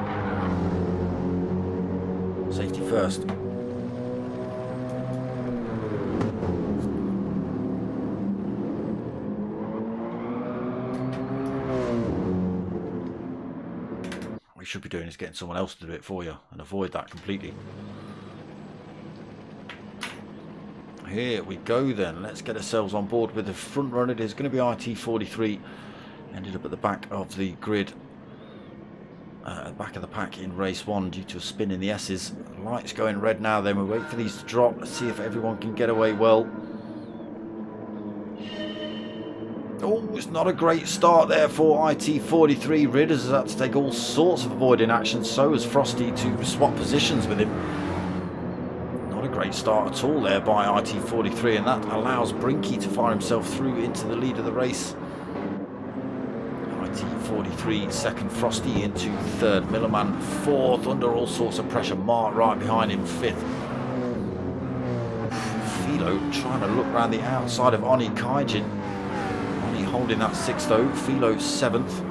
Safety first. What you should be doing is getting someone else to do it for you and avoid that completely. Here we go then. Let's get ourselves on board with the front runner. It is going to be IT43. Ended up at the back of the grid. Back of the pack in race 1 due to a spin in the S's. Lights going red now, then we wait for these to drop. Let's see if everyone can get away well. Oh, it's not a great start there for IT43. Ridders has had to take all sorts of avoiding action, so has Frosty to swap positions with him. Not a great start at all there by IT43, and that allows Brinky to fire himself through into the lead of the race. IT43 second, Frosty into third, Milliman fourth under all sorts of pressure, Mart right behind him fifth. Philo trying to look around the outside of Oni Kaijin. Oni holding that sixth though, Philo seventh,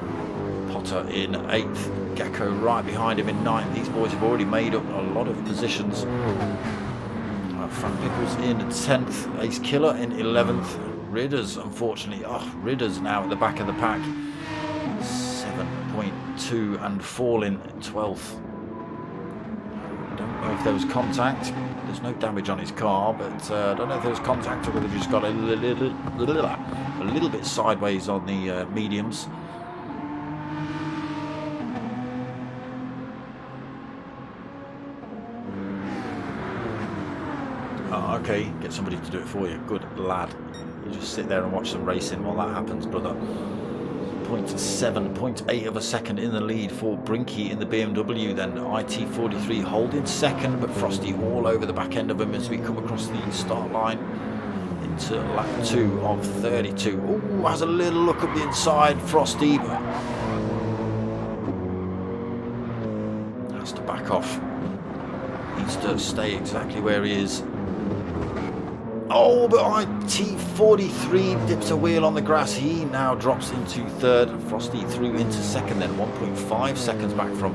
Potter in eighth, Gecko right behind him in ninth. These boys have already made up a lot of positions. Frank Pickles in 10th, Ace Killer in 11th, Ridders unfortunately, Ridders now at the back of the pack. 7.2 and falling 12th. Don't know if there was contact. There's no damage on his car, but I don't know if there was contact or whether he just got a little bit sideways on the mediums. Oh, okay, get somebody to do it for you. Good lad. You just sit there and watch some racing while that happens, brother. 0.7, 0.8 of a second in the lead for Brinky in the BMW. Then IT43 holding second, but Frosty all over the back end of him as we come across the start line into lap 2 of 32. Oh, has a little look up the inside, Frosty, but has to back off. Needs to stay exactly where he is. Oh, but IT43 dips a wheel on the grass. He now drops into third. Frosty through into second, then 1.5 seconds back from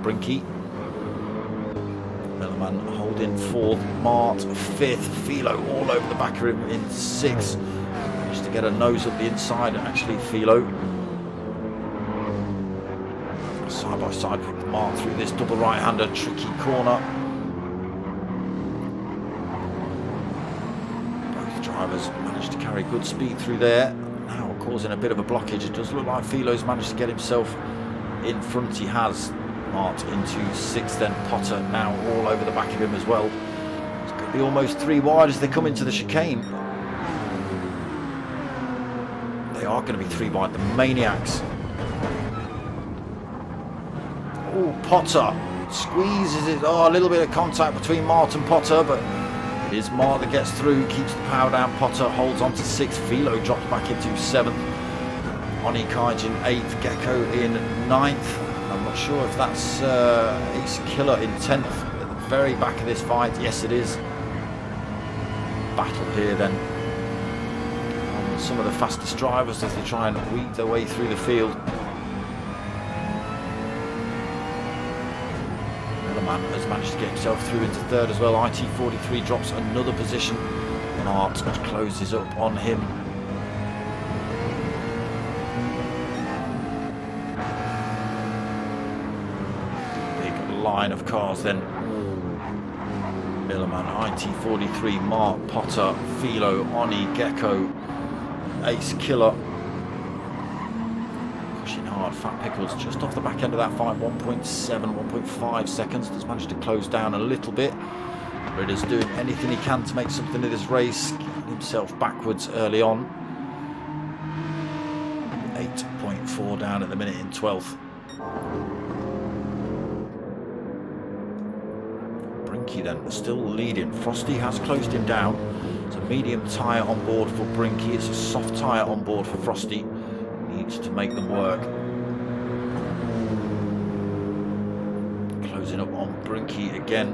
Brinky. Milliman holding fourth. Mart fifth. Philo all over the back of him in sixth. Managed to get a nose up the inside, actually, Philo. Side by side with Mart through this double right-hander, tricky corner. Drivers managed to carry good speed through there. Now, of course, causing a bit of a blockage. It does look like Philo's managed to get himself in front. He has marked into 6th, then Potter now all over the back of him as well. It's going to be almost 3 wide as they come into the chicane. They are going to be 3 wide, the Maniacs. Oh, Potter squeezes it. Oh, a little bit of contact between Mart and Potter, but it is Mart that gets through, keeps the power down. Potter holds on to 6th. Philo drops back into 7th. Oni Kaijin 8th. Gecko in 9th. I'm not sure if that's Ace Killer in 10th. At the very back of this fight, yes it is. Battle here then on some of the fastest drivers as they try and weed their way through the field. Man has managed to get himself through into 3rd as well. IT43 drops another position. Mart closes up on him. Big line of cars then. Millerman, IT43, Mart, Potter, Philo, Oni, Gecko, Ace Killer. Fat Pickles just off the back end of that fight, 1.7, 1.5 seconds. Has managed to close down a little bit. Ridder's doing anything he can to make something of this race. Getting himself backwards early on. 8.4 down at the minute in 12th. Brinky then still leading. Frosty has closed him down. It's a medium tyre on board for Brinky. It's a soft tyre on board for Frosty. Needs to make them work. Closing up on Brinky again.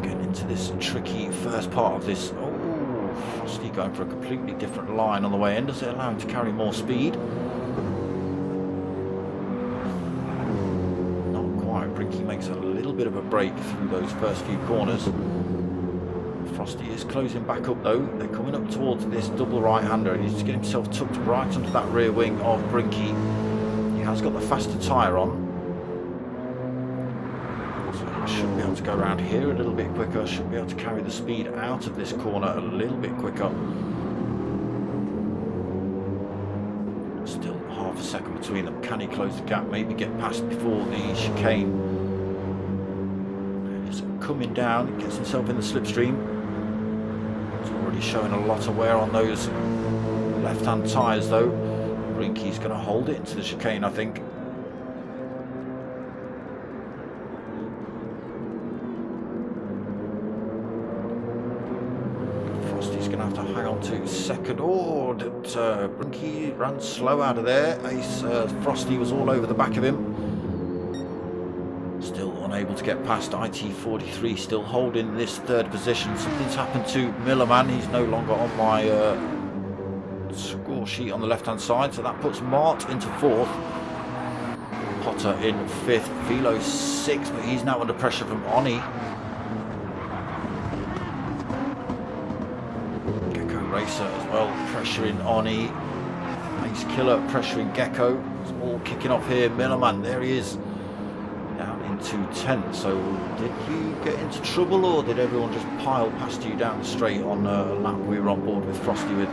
Getting into this tricky first part of this. Oh, Frosty going for a completely different line on the way in. Does it allow him to carry more speed? Not quite. Brinky makes a little bit of a break through those first few corners. Frosty is closing back up though. They're coming up towards this double right-hander and he's just getting himself tucked right under that rear wing of Brinky. He has got the faster tyre on. So he should be able to go around here a little bit quicker. Should be able to carry the speed out of this corner a little bit quicker. Still half a second between them. Can he close the gap? Maybe get past before the chicane. He's coming down. He gets himself in the slipstream. Already showing a lot of wear on those left-hand tyres though. Brinky's going to hold it into the chicane, I think. Frosty's going to have to hang on to 2nd. Oh, Brinky ran slow out of there. Frosty was all over the back of him. Still unable to get past. IT43 still holding this 3rd position. Something's happened to Millerman. He's no longer on my score sheet on the left hand side, so that puts Mart into 4th. Potter in 5th. Philo 6th, but he's now under pressure from Oni. Gecko Racer as well pressuring Oni. Ace Killer pressuring Gecko. It's all kicking off here. Millerman, there he is. Down into 10th. So did you get into trouble or did everyone just pile past you down the straight on a lap we were on board with Frosty with?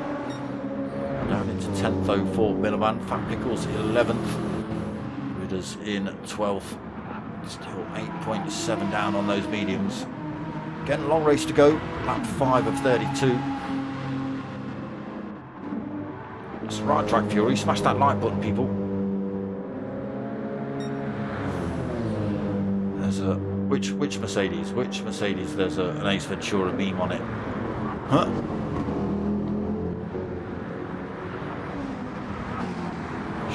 Down into 10th though for Millerman. Fat Pickles 11th. Ridders in 12th. Still 8.7 down on those mediums. Again, a long race to go. Lap 5 of 32. That's right, Drag Fury. Smash that like button, people. There's a which Mercedes? Which Mercedes? There's an Ace Ventura beam on it. Huh?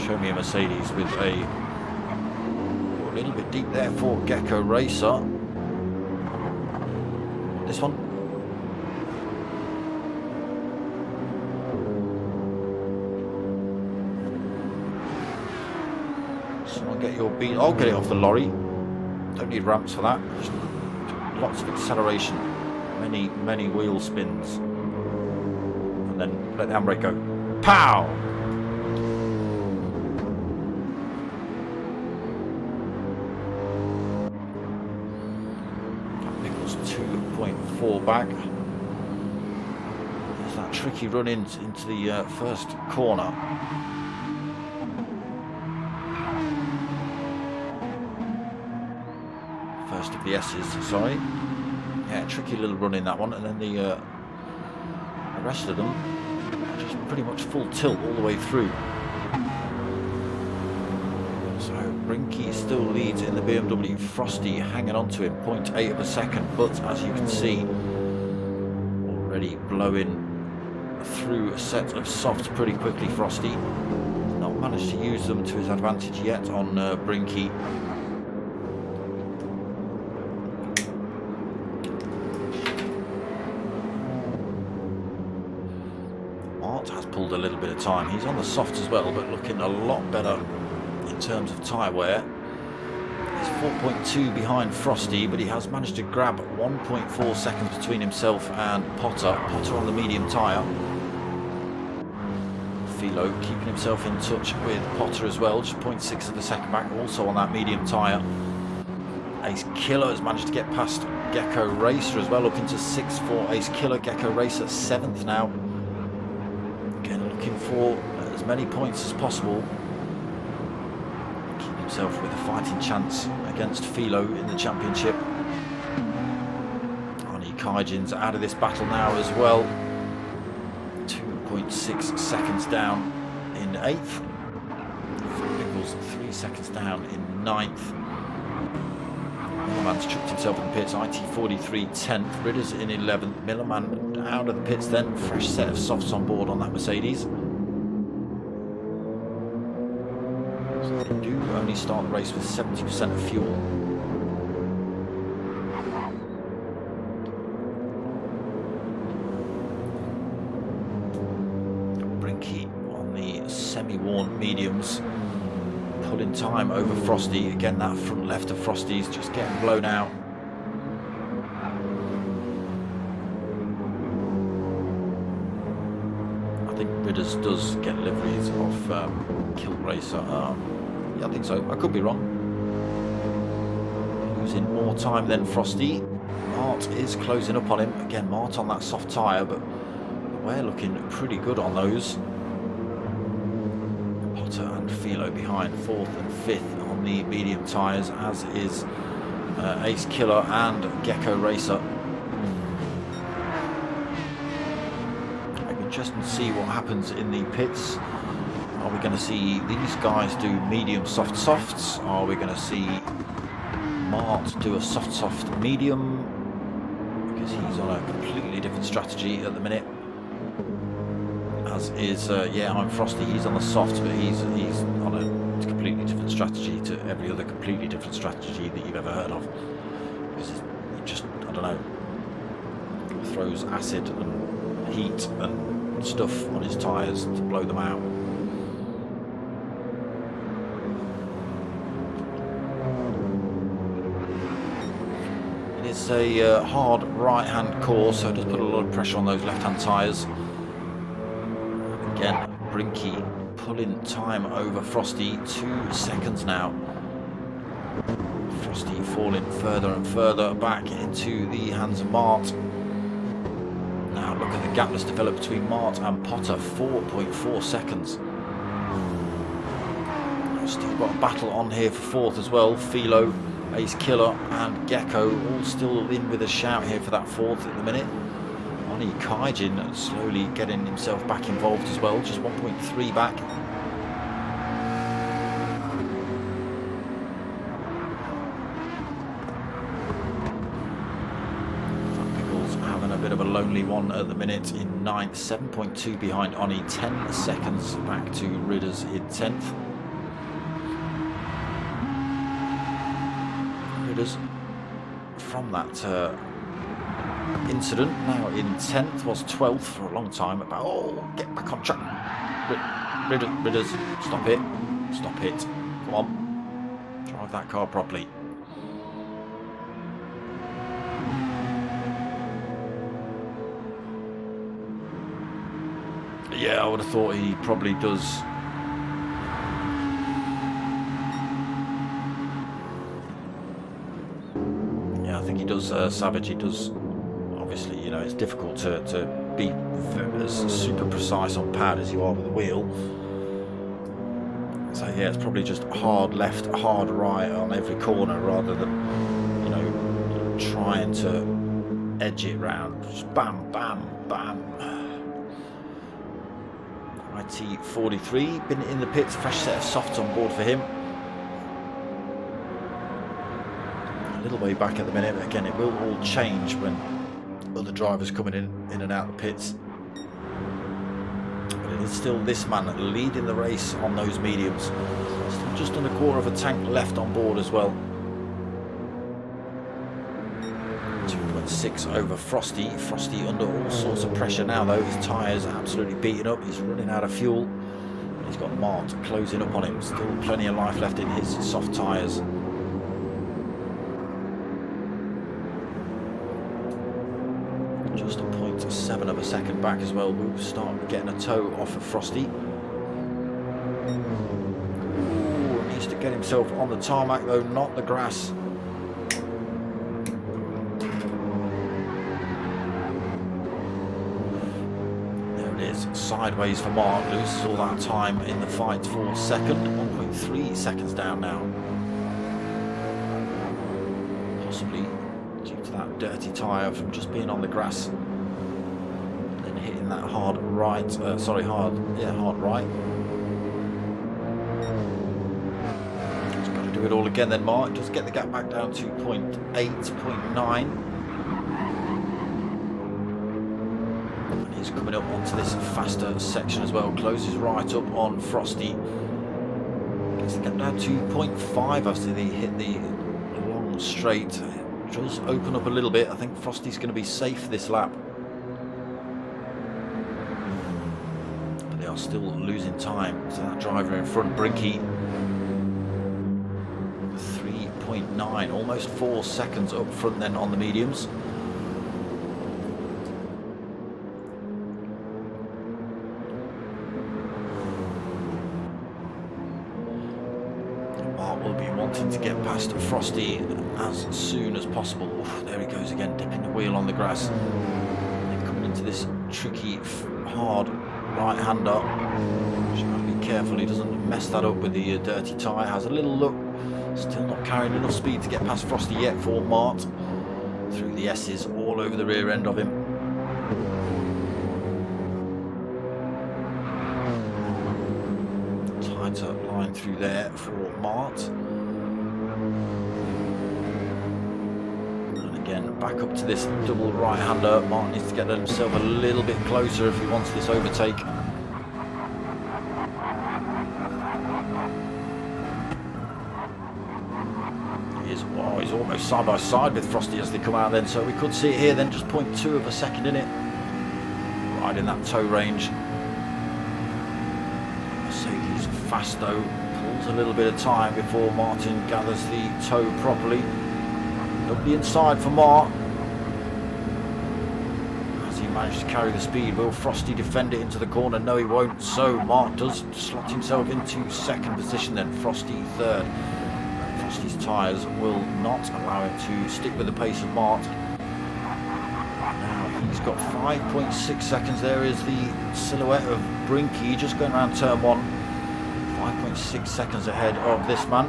Show me a Mercedes with a little bit deep there for Gecko Racer. This one. Someone get your beat. I'll get it off the lorry. Don't need ramps for that. Just lots of acceleration. Many wheel spins. And then let the handbrake go. Pow! Pickles 2.4 back. There's that tricky run into the first corner. First of the S's, sorry. Yeah, tricky little run in that one, and then the rest of them just pretty much full tilt all the way through. So Brinky still leads in the BMW. Frosty hanging on to him, 0.8 of a second, but as you can see, already blowing through a set of softs pretty quickly. Frosty not managed to use them to his advantage yet on Brinky. Has pulled a little bit of time. He's on the soft as well, but looking a lot better in terms of tyre wear. He's 4.2 behind Frosty, but he has managed to grab 1.4 seconds between himself and Potter. Potter on the medium tyre. Philo keeping himself in touch with Potter as well, just 0.6 of the second back, also on that medium tyre. Ace Killer has managed to get past Gecko Racer as well, looking to 6-4 Ace Killer. Gecko Racer 7th now. Looking for as many points as possible, keep himself with a fighting chance against Philo in the championship. Arnie Kaijin's out of this battle now as well, 2.6 seconds down in 8th. Nichols 3 seconds down in 9th. Millerman's tripped himself in the pits. IT43 10th, Ridders in 11th. Millerman out of the pits then. Fresh set of softs on board on that Mercedes. So they do only start the race with 70% of fuel. Brinky on the semi-worn mediums, pulling time over Frosty. Again, that front left of Frosty's just getting blown out. I think Ridders does get liveries of Kilt Racer. Yeah, I think so. I could be wrong. Losing more time than Frosty. Mart is closing up on him. Again, Mart on that soft tyre, but we're looking pretty good on those. And Philo behind 4th and 5th on the medium tyres, as is Ace Killer and Gecko Racer. It'll be interesting to see what happens in the pits. Are we going to see these guys do medium soft softs? Are we going to see Mart do a soft medium? Because he's on a completely different strategy at the minute. As is, yeah, I'm Frosty. He's on the softs, but he's on a completely different strategy to every other completely different strategy that you've ever heard of. Because he just, I don't know, throws acid and heat and stuff on his tyres to blow them out. It is a hard right-hand course, so it does put a lot of pressure on those left-hand tyres. Again, Brinky pulling time over Frosty, 2 seconds now. Frosty falling further and further back into the hands of Mart. Now look at the gap that's developed between Mart and Potter, 4.4 seconds. Still got a battle on here for 4th as well. Philo, Ace Killer and Gecko all still in with a shout here for that 4th at the minute. Arnie Kaijin slowly getting himself back involved as well, just 1.3 back. Pickles having a bit of a lonely one at the minute in 9th, 7.2 behind Arnie, 10 seconds back to Ridders in 10th. Ridders from that incident now in 10th, was 12th for a long time. About, oh, get back on track. Ridders, stop it, come on, drive that car properly. Yeah, I would have thought he probably does. Yeah, I think he does, Savage. He does. Obviously, you know, it's difficult to be as super precise on pad as you are with the wheel. So yeah, it's probably just hard left, hard right on every corner rather than, you know, trying to edge it round. Just bam, bam, bam. IT43, been in the pits, fresh set of softs on board for him. A little way back at the minute, but again, it will all change when other drivers coming in and out the pits. But it is still this man leading the race on those mediums. Still just under a quarter of a tank left on board as well. 2.6 over Frosty. Frosty under all sorts of pressure now though. His tyres are absolutely beaten up. He's running out of fuel. He's got Mart closing up on him. Still plenty of life left in his soft tyres. Just a 0.7 of a second back as well. We'll start getting a toe off of Frosty. Ooh, needs to get himself on the tarmac though, not the grass. There it is, sideways for Mark. Loses all that time in the fight for second. 1.3 seconds down now. Possibly due to that dirty tyre from just being on the grass and then hitting that hard right, hard right. Just got to do it all again then, Mark. Just get the gap back down to 0.8, 0.9. And he's coming up onto this faster section as well. Closes right up on Frosty. Gets the gap down to 0.5 after they hit the long straight. Does open up a little bit. I think Frosty's going to be safe this lap, but they are still losing time to that driver in front, Brinky. 3.9, almost 4 seconds up front then on the mediums. Mark will be wanting to get past Frosty as soon as possible. Oof, there he goes again, dipping the wheel on the grass. They're coming into this tricky, hard right-hander. Just got to be careful he doesn't mess that up with the dirty tyre. Has a little look, still not carrying enough speed to get past Frosty yet for Mart. Through the S's all over the rear end of him. Tighter line through there for Mart. Back up to this double right-hander. Martin needs to get himself a little bit closer if he wants this overtake. He's almost side by side with Frosty as they come out then, so we could see it here then, just 0.2 of a second in it. Right in that toe range. Mercedes fast though, pulls a little bit of time before Martin gathers the toe properly. Up the inside for Mark. As he managed to carry the speed, will Frosty defend it into the corner? No, he won't. So Mark does slot himself into second position then. Frosty third. Frosty's tyres will not allow him to stick with the pace of Mark. Now he's got 5.6 seconds. There is the silhouette of Brinky just going around turn one. 5.6 seconds ahead of this man.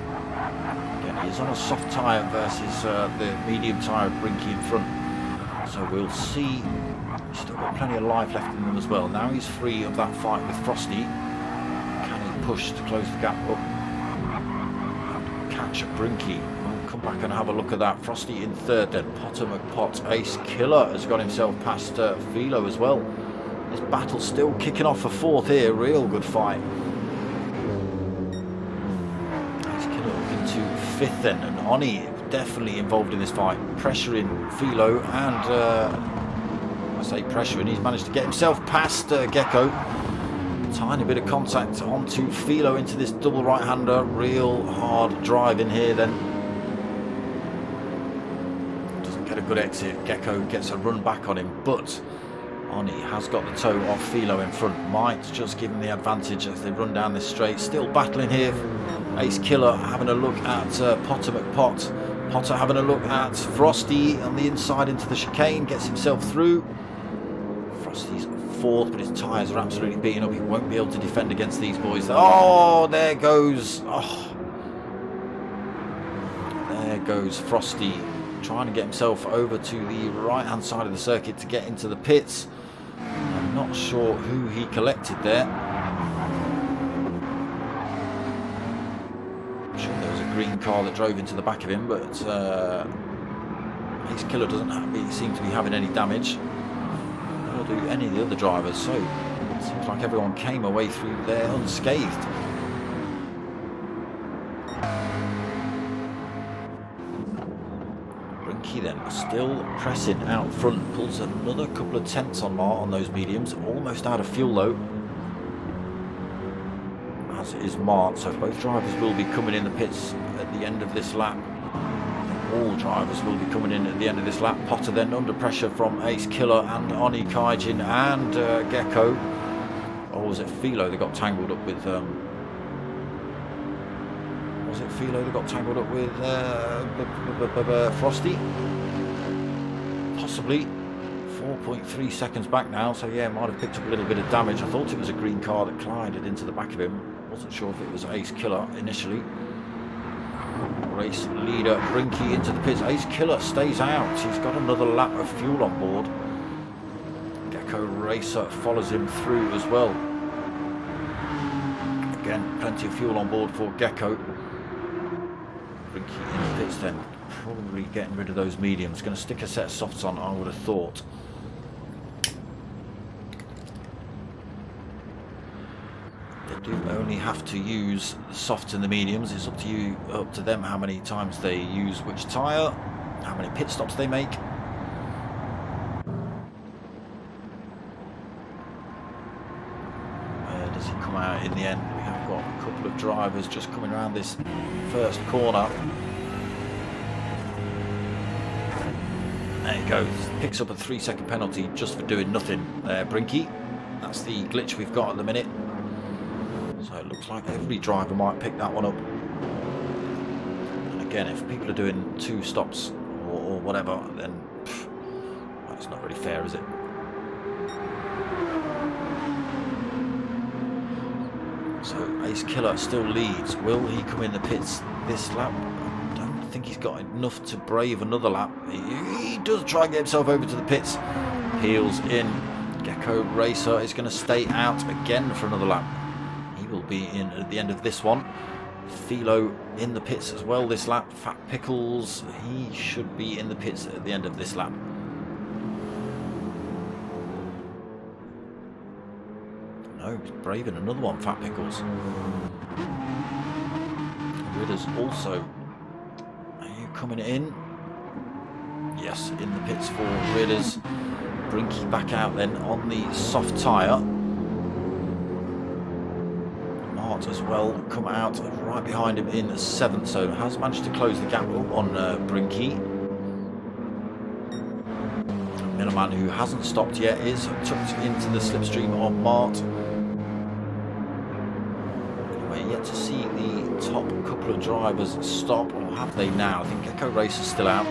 He's on a soft tyre versus the medium tyre of Brinky in front. So we'll see. He's still got plenty of life left in him as well. Now he's free of that fight with Frosty. Can he push to close the gap up and catch Brinky? We'll come back and have a look at that. Frosty in third then. Potter McPot. Ace Killer has got himself past Philo as well. This battle's still kicking off for fourth here. Real good fight. Fifth then, and Oni definitely involved in this fight, pressuring Philo, and I say pressuring, he's managed to get himself past Gecko. Tiny bit of contact onto Philo into this double right-hander. Real hard drive in here then. Doesn't get a good exit. Gecko gets a run back on him, but Oni has got the toe off Philo in front. Might just give him the advantage as they run down this straight. Still battling here. Ace Killer having a look at Potter McPot. Potter having a look at Frosty on the inside into the chicane. Gets himself through. Frosty's fourth, but his tyres are absolutely beaten up. He won't be able to defend against these boys. Oh, there goes. Oh, there goes Frosty, trying to get himself over to the right-hand side of the circuit to get into the pits. I'm not sure who he collected there. I'm sure there was a green car that drove into the back of him, but Ace Killer doesn't seem to be having any damage. Nor do any of the other drivers, so it seems like everyone came away through there unscathed. Brinky then still pressing out front, pulls another couple of tenths on Mart on those mediums, almost out of fuel though, as is Mart, so both drivers will be coming in the pits at the end of this lap. All drivers will be coming in at the end of this lap. Potter then under pressure from Ace Killer and Oni Kaijin and Gecko. Or was it Philo that got tangled up with... was it Philo that got tangled up with Frosty? Possibly. 4.3 seconds back now, so yeah, might have picked up a little bit of damage. I thought it was a green car that collided into the back of him. Wasn't sure if it was Ace Killer initially. Race leader Brinky into the pits. Ace Killer stays out. He's got another lap of fuel on board. Gecko Racer follows him through as well. Again, plenty of fuel on board for Gecko. Brinky in the pits then. Probably getting rid of those mediums. Going to stick a set of softs on, I would have thought. Do only have to use the softs and the mediums. It's up to them how many times they use which tyre, how many pit stops they make. Where does he come out in the end? We have got a couple of drivers just coming around this first corner. There he goes. Picks up a 3-second penalty just for doing nothing there, Brinky. That's the glitch we've got at the minute. So it looks like every driver might pick that one up. And again, if people are doing 2 stops or whatever, then that's not really fair, is it? So Ace Killer still leads. Will he come in the pits this lap? I don't think he's got enough to brave another lap. He does try and get himself over to the pits. Peels in. Gecko Racer is going to stay out again for another lap. Will be in at the end of this one. Philo in the pits as well this lap. Fat Pickles, he should be in the pits at the end of this lap. No, he's braving another one, Fat Pickles. Ridders also. Are you coming in? Yes, in the pits for Ridders. Brinky back out then on the soft tyre. As well, come out right behind him in 7th, so has managed to close the gap on Brinky. Middleman, who hasn't stopped yet, is tucked into the slipstream of Mart. We're yet to see the top couple of drivers stop, or have they now? I think Gecko Racer's still out.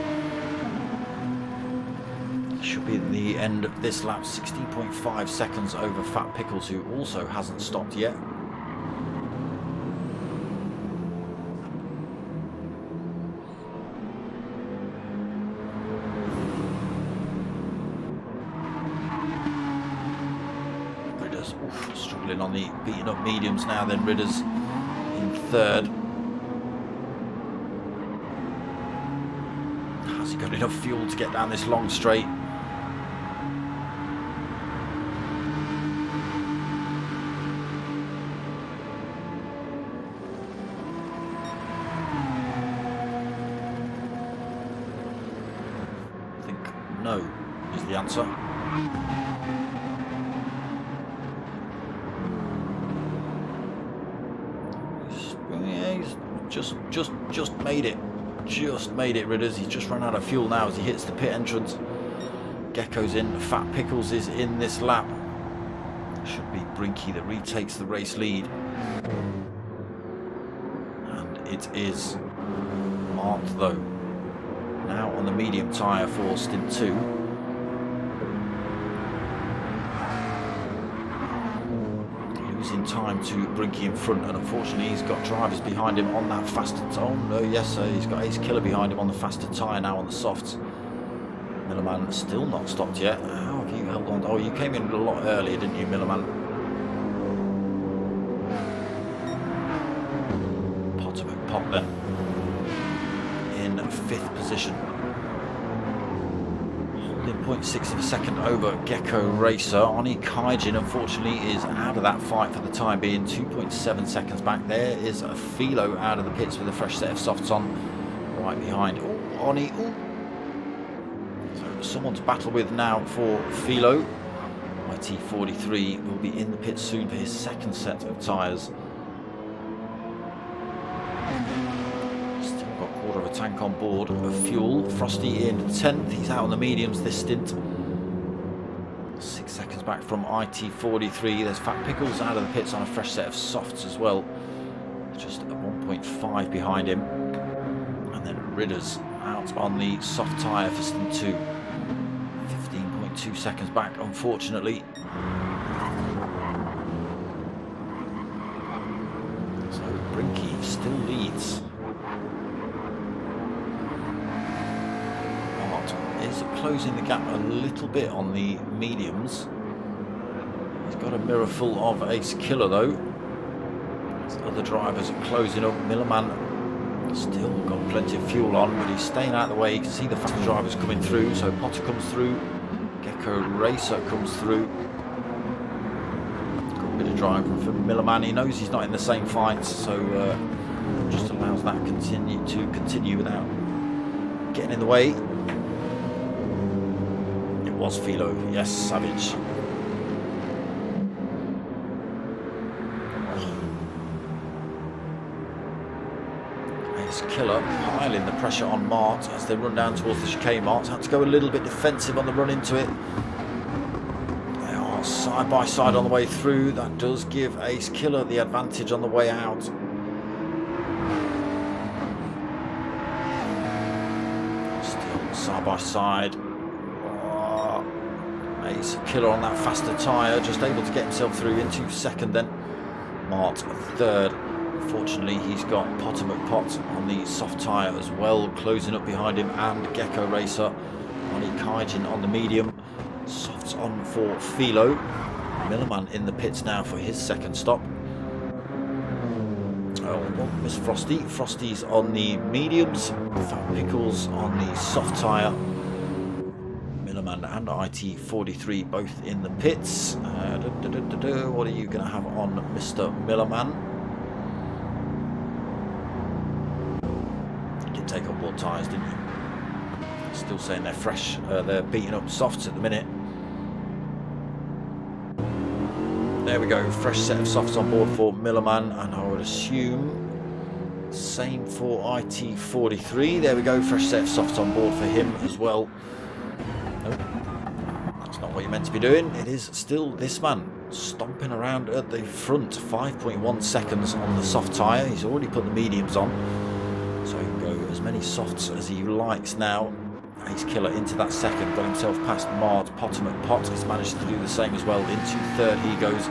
Should be the end of this lap, 16.5 seconds over Fat Pickles, who also hasn't stopped yet. Struggling on the beaten up mediums now, then Ridders in 3rd. Has he got enough fuel to get down this long straight? I think no is the answer. Just made it. Just made it, Ridders. He's just run out of fuel now as he hits the pit entrance. Gecko's in. Fat Pickles is in this lap. Should be Brinky that retakes the race lead. And it is Mart, though. Now on the medium tyre for stint 2. time to Brinky in front, and unfortunately he's got drivers behind him on that faster tyre. Oh no, yes, he's got Ace Killer behind him on the faster tyre now on the softs. Millerman still not stopped yet. How have you held on? Oh, you came in a lot earlier, didn't you, Millerman? Potomac Pot then in 5th position. 0.6 of a second over Gecko Racer. Oni Kaijin unfortunately is out of that fight for the time being, 2.7 seconds back. There is a Philo out of the pits with a fresh set of softs on, right behind. Oh, Oni. Oh. So someone to battle with now for Philo. IT43 will be in the pits soon for his 2nd set of tyres. Quarter of a tank on board of fuel. Frosty in 10th. He's out on the mediums this stint. 6 seconds back from IT43. There's Fat Pickles out of the pits on a fresh set of softs as well. Just 1.5 behind him. And then Ridders out on the soft tyre for stint 2. 15.2 seconds back, unfortunately. So Brinky still leads. Is closing the gap a little bit on the mediums. He's got a mirror full of Ace Killer though. Other drivers are closing up. Millerman still got plenty of fuel on, but he's staying out of the way. You can see the fast drivers coming through. So Potter comes through, Gecko Racer comes through. Got a bit of driving from Millerman. He knows he's not in the same fight, so just allows that to continue without getting in the way. Was Philo, yes, Savage. Ace Killer piling the pressure on Mart as they run down towards the chicane. Mart's had to go a little bit defensive on the run into it. They are side by side on the way through. That does give Ace Killer the advantage on the way out. Still side by side. Ace Killer on that faster tyre, just able to get himself through into 2nd then. Mart 3rd. Unfortunately, he's got Potomac Pot on the soft tyre as well, closing up behind him, and Gecko Racer. Oni Kaijin on the medium. Softs on for Philo. Millerman in the pits now for his 2nd stop. Oh, Miss Frosty. Frosty's on the mediums. Fat Pickles on the soft tyre. Millerman and IT43 both in the pits. What are you going to have on Mr. Millerman? You did take on board tyres, didn't you? Still saying they're fresh. They're beating up softs at the minute. There we go. Fresh set of softs on board for Millerman, and I would assume same for IT43. There we go. Fresh set of softs on board for him as well. That's not what you're meant to be doing. It is still this man stomping around at the front. 5.1 seconds on the soft tyre. He's already put the mediums on, so he can go as many softs as he likes now. Ace Killer into that 2nd, got himself past Mart. Potomac Pot has managed to do the same as well. Into 3rd he goes.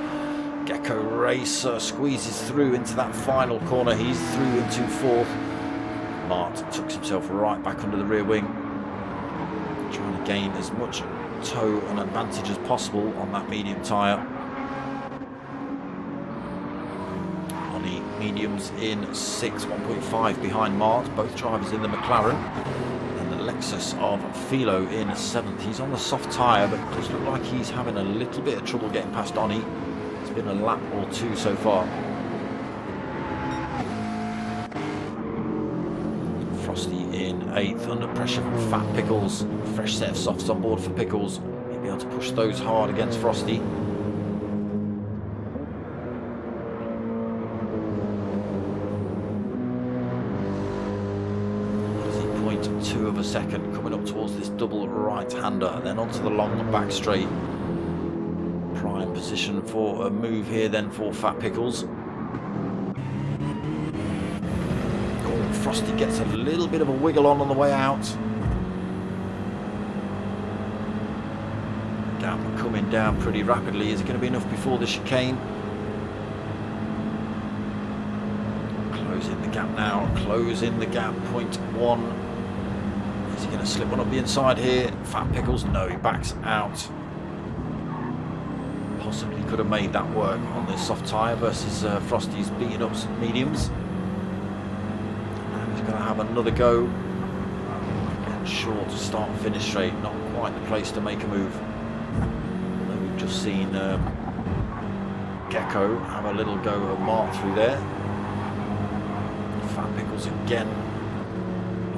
Gecko Racer squeezes through into that final corner. He's through into 4th. Mart tucks himself right back under the rear wing, trying to gain as much toe and advantage as possible on that medium tyre. On the mediums in 6, 1.5 behind Mart. Both drivers in the McLaren. And the Lexus of Philo in 7th. He's on the soft tyre, but it does look like he's having a little bit of trouble getting past Oni. It's been a lap or 2 so far. Frosty in 8th, under pressure from Fat Pickles. Fresh set of softs on board for Pickles. He'll be able to push those hard against Frosty. 0.2 of a second coming up towards this double right-hander, then onto the long back straight. Prime position for a move here then for Fat Pickles. Frosty gets a little bit of a wiggle on the way out. Gap coming down pretty rapidly. Is it going to be enough before the chicane? gap now, closing the gap, 0.1. Is he going to slip one up the inside here? Fat Pickles, no, he backs out. Possibly could have made that work on this soft tyre versus Frosty's beaten up mediums. And he's going to have another go. Again, short start finish straight, not quite the place to make a move. Although we've just seen Gecko have a little go of Mark through there. Fat Pickles again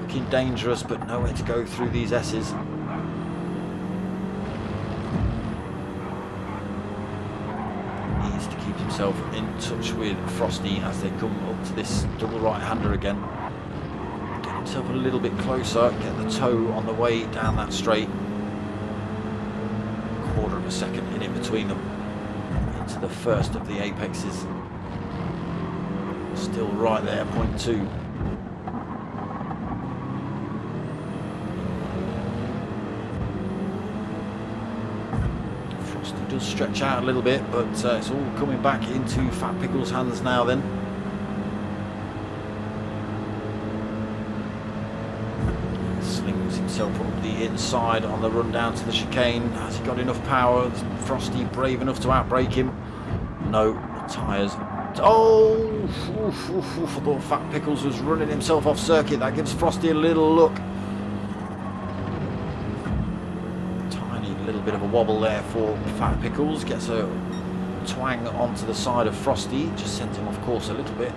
looking dangerous, but nowhere to go through these S's. Needs to keep himself in touch with Frosty as they come up to this double right-hander again. Get himself a little bit closer, get the toe on the way down that straight. Quarter of a second in between them. Into the first of the apexes. Still right there, 0.2. Frosty does stretch out a little bit, but it's all coming back into Fat Pickles' hands now then. Slings himself up the inside on the run down to the chicane. Has he got enough power? Is Frosty brave enough to outbrake him? No, the tyres. Oh, I thought Fat Pickles was running himself off circuit. That gives Frosty a little look. Tiny little bit of a wobble there for Fat Pickles. Gets a twang onto the side of Frosty. Just sent him off course a little bit.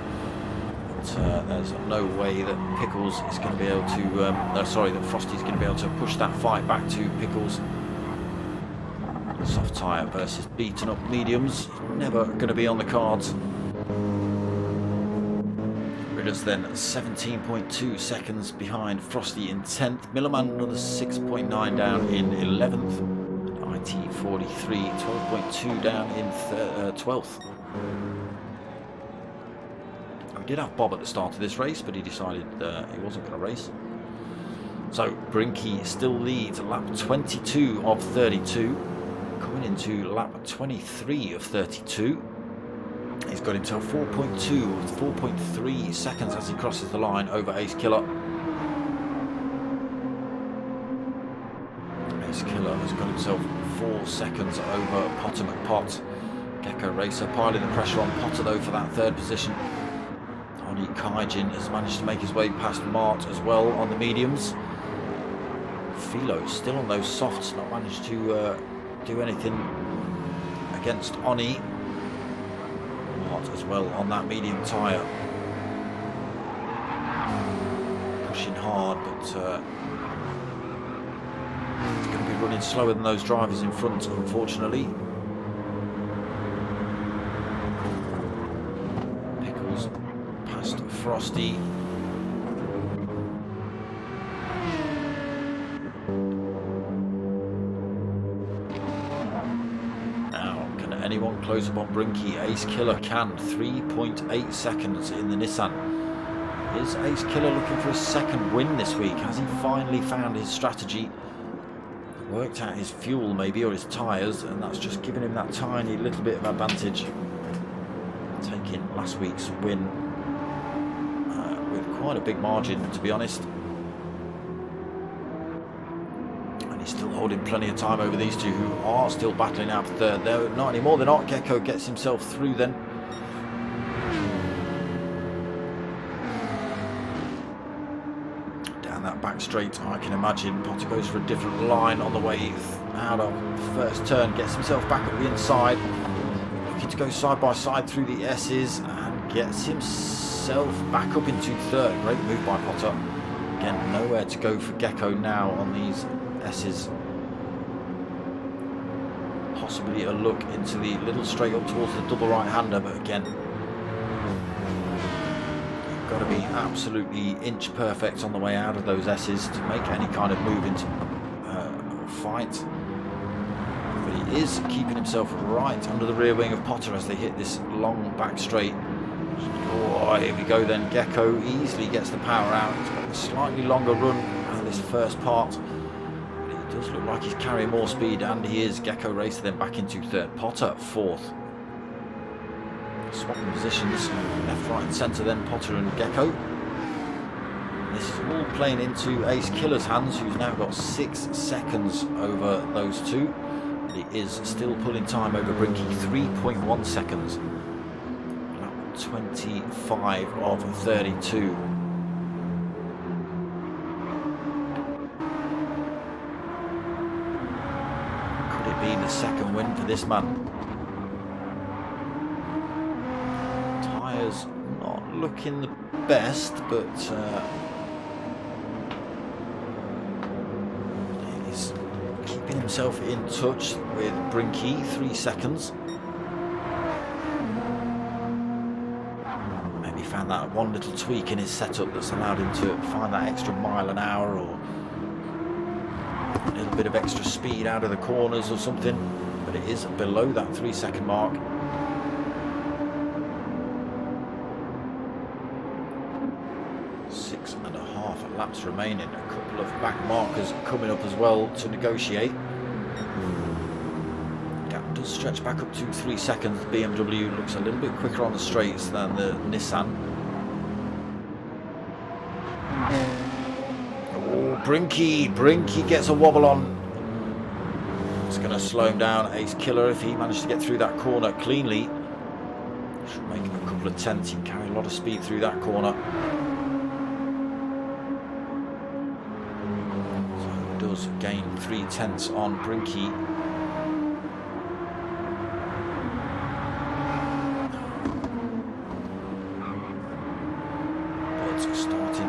But there's no way that Pickles is going to be able to... that Frosty's going to be able to push that fight back to Pickles. Soft tyre versus beaten up mediums. Never going to be on the cards. Ridders then 17.2 seconds behind Frosty in 10th. Millerman another 6.9 down in 11th. IT43 12.2 down in 12th. We did have Bob at the start of this race, but he decided he wasn't going to race. So Brinky still leads lap 22 of 32. Coming into lap 23 of 32. He's got himself 4.3 seconds as he crosses the line over Ace Killer. Ace Killer has got himself 4 seconds over Potter McPot. Gecko Racer piling the pressure on Potter though for that third position. Oni Kaijin has managed to make his way past Mart as well on the mediums. Philo still on those softs, not managed to do anything against Oni. Mart as well on that medium tyre. Pushing hard, but it's going to be running slower than those drivers in front, unfortunately. Pickles past Frosty. Anyone close up on Brinky? Ace Killer can. 3.8 seconds in the Nissan. Is Ace Killer looking for a second win this week? Has he finally found his strategy? Worked out his fuel maybe, or his tyres, and that's just given him that tiny little bit of advantage. Taking last week's win with quite a big margin, to be honest. Still holding plenty of time over these two who are still battling out for third. They're not anymore, they're not. Gecko gets himself through then. Down that back straight, I can imagine Potter goes for a different line on the way out of the first turn, gets himself back at the inside, looking to go side by side through the S's and gets himself back up into third. Great move by Potter. Again, nowhere to go for Gecko now on these S's. Possibly a look into the little straight up towards the double right-hander, but again, you've got to be absolutely inch perfect on the way out of those S's to make any kind of move into fight. But he is keeping himself right under the rear wing of Potter as they hit this long back straight. Oh, here we go then. Gecko easily gets the power out. He's got a slightly longer run out of this first part. Does look like he's carrying more speed, and he is. Gecko Racer then back into third. Potter fourth. Swapping positions, left, right and centre then, Potter and Gecko. This is all playing into Ace Killer's hands, who's now got 6 seconds over those two. But he is still pulling time over Brinky, 3.1 seconds. 25 of 32. Could it be the second win for this man? Tyres not looking the best, but he's keeping himself in touch with Brinky, 3 seconds. Found that one little tweak in his setup that's allowed him to find that extra mile an hour or a little bit of extra speed out of the corners or something, but it is below that 3-second mark. Six and a half laps remaining, a couple of back markers coming up as well to negotiate. Does stretch back up to 3 seconds. The BMW looks a little bit quicker on the straights than the Nissan. Oh, Brinky gets a wobble on. It's going to slow him down. Ace Killer, if he managed to get through that corner cleanly, should make him a couple of tenths. He can carry a lot of speed through that corner. So he does gain 3 tenths on Brinky.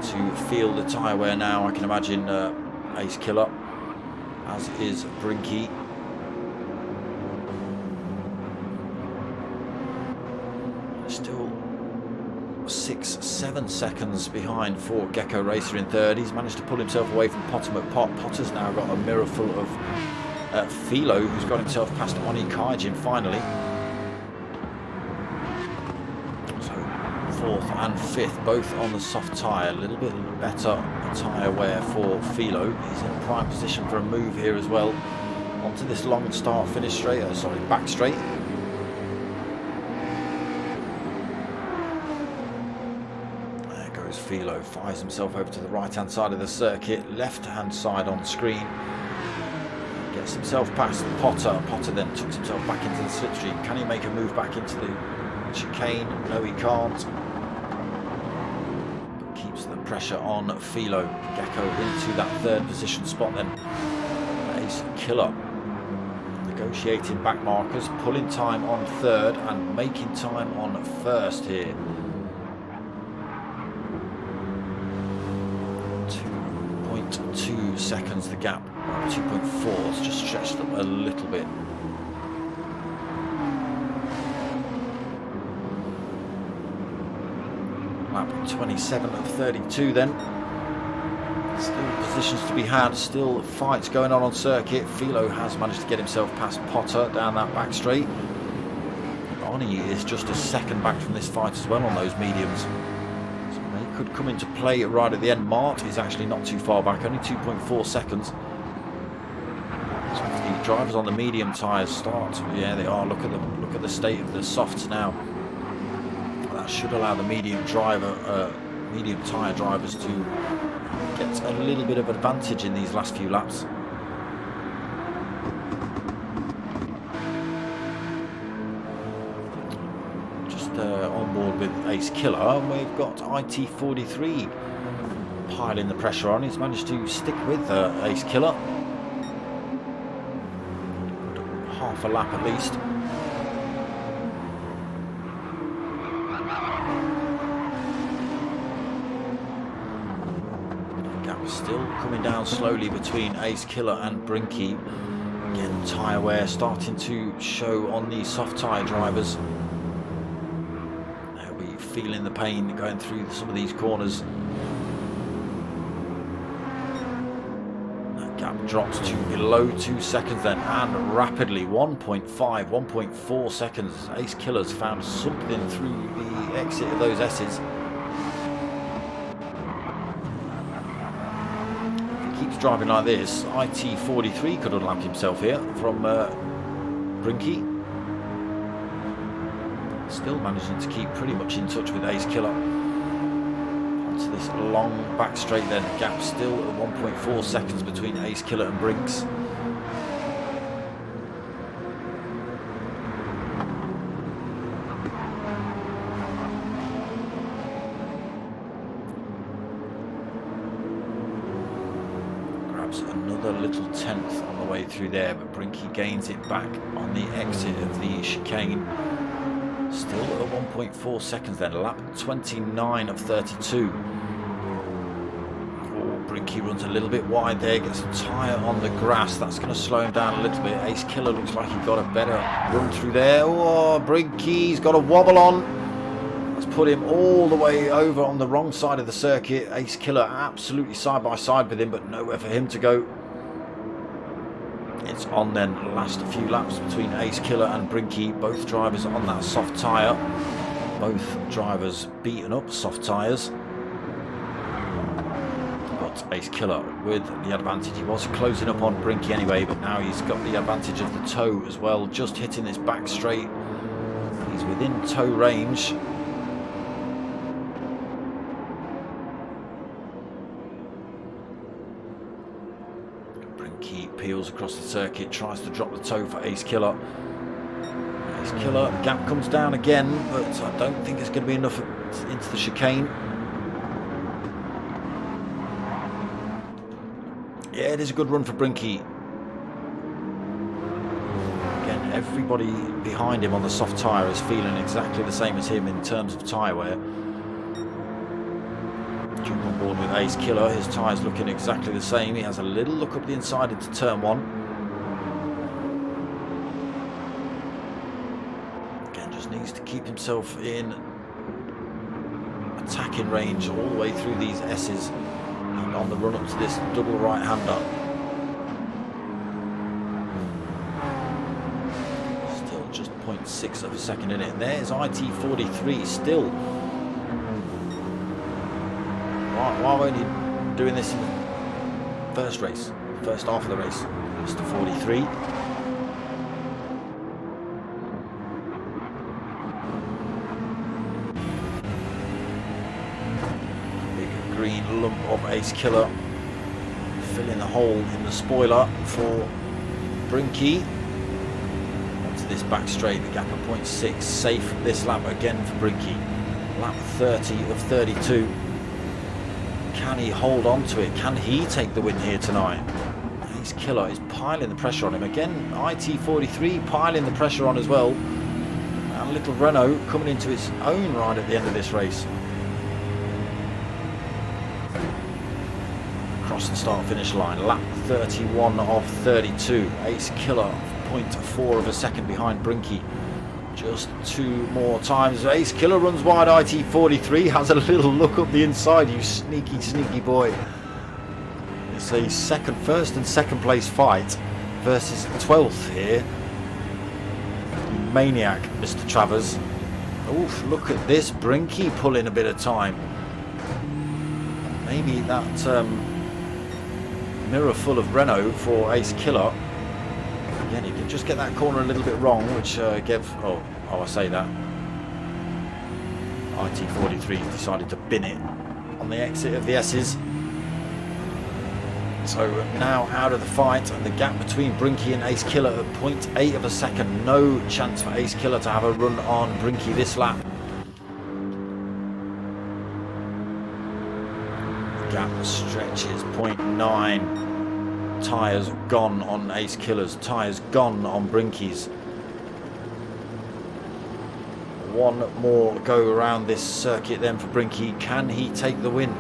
To feel the tyre wear now, I can imagine Ace Killer, as is Brinky. Still 6-7 seconds behind for Gecko Racer in third. He's managed to pull himself away from Potter McPot. Potter's now got a mirror full of Philo, who's got himself past Oni Kaijin finally. Fourth and fifth, both on the soft tyre. A little bit better tyre wear for Philo. He's in prime position for a move here as well. Onto this long start finish straight, back straight. There goes Philo, fires himself over to the right hand side of the circuit, left hand side on screen. Gets himself past Potter. Potter then tucks himself back into the slipstream. Can he make a move back into the chicane? No, he can't. The pressure on Philo. Gecko into that third position spot then. Ace Killer negotiating back markers, pulling time on third and making time on first here. 2.2 seconds the gap. 2.4, it's just stretched up a little bit. Lap 27 of 32 then. Still positions to be had, still fights going on circuit. Philo has managed to get himself past Potter down that back straight. Oni is just a second back from this fight as well on those mediums. So they could come into play right at the end. Mart is actually not too far back, only 2.4 seconds. So if the drivers on the medium tyres start, yeah they are, look at the state of the softs now. That should allow the medium tyre drivers to get a little bit of advantage in these last few laps. Just on board with Ace Killer, and we've got IT43 piling the pressure on. He's managed to stick with Ace Killer. Half a lap at least. Still coming down slowly between Ace Killer and Brinky. Again, tyre wear starting to show on the soft tyre drivers. They'll be feeling the pain going through some of these corners. That gap drops to below 2 seconds then, and rapidly 1.4 seconds. Ace Killer's found something through the exit of those S's. Driving like this, IT43 could have lapped himself here from Brinky. Still managing to keep pretty much in touch with Ace Killer. Onto this long back straight then. Gap still at 1.4 seconds between Ace Killer and Brinks. Another little tenth on the way through there, but Brinky gains it back on the exit of the chicane. Still at 1.4 seconds then, lap 29 of 32. Oh, Brinky runs a little bit wide there, gets a tyre on the grass. That's going to slow him down a little bit. Ace Killer looks like he got a better run through there. Oh, Brinky's got a wobble on. That's put him all the way over on the wrong side of the circuit. Ace Killer absolutely side by side with him, but nowhere for him to go. It's on then, last few laps between Ace Killer and Brinky. Both drivers on that soft tyre. Both drivers beaten up soft tyres. But Ace Killer with the advantage. He was closing up on Brinky anyway, but now he's got the advantage of the toe as well. Just hitting this back straight. He's within toe range. Peels across the circuit, tries to drop the toe for Ace Killer. Ace Killer, gap comes down again, but I don't think it's going to be enough into the chicane. Yeah, it is a good run for Brinky. Again, everybody behind him on the soft tyre is feeling exactly the same as him in terms of tyre wear. Jump on board with Ace Killer. His tyres looking exactly the same. He has a little look up the inside into turn one. Again, just needs to keep himself in attacking range all the way through these S's and on the run up to this double right-hander. Still just 0.6 of a second in it. And there's IT43 still. Why weren't you doing this in the first race, first half of the race? Mr. 43. Big green lump of Ace Killer filling the hole in the spoiler for Brinky. Onto this back straight, the gap of 0.6, safe this lap again for Brinky. Lap 30 of 32. Can he hold on to it? Can he take the win here tonight? Ace Killer is piling the pressure on him. Again, IT43 piling the pressure on as well. And little Renault coming into its own right at the end of this race. Across the start-finish line, lap 31 of 32. Ace Killer, 0.4 of a second behind Brinky. Just two more times. Ace Killer runs wide. IT43 has a little look up the inside. You sneaky, sneaky boy. It's a first and second place fight versus 12th here. Maniac, Mr. Travers. Oof, look at this. Brinky pulling a bit of time. Maybe that mirror full of Renault for Ace Killer. Again, he can just get that corner a little bit wrong, which gave... Oh, I say that. IT43 decided to bin it on the exit of the S's. So now out of the fight, and the gap between Brinky and Ace Killer at 0.8 of a second. No chance for Ace Killer to have a run on Brinky this lap. The gap stretches 0.9. Tyres gone on Ace Killer's, tyres gone on Brinky's. One more go around this circuit then for Brinky. Can he take the win?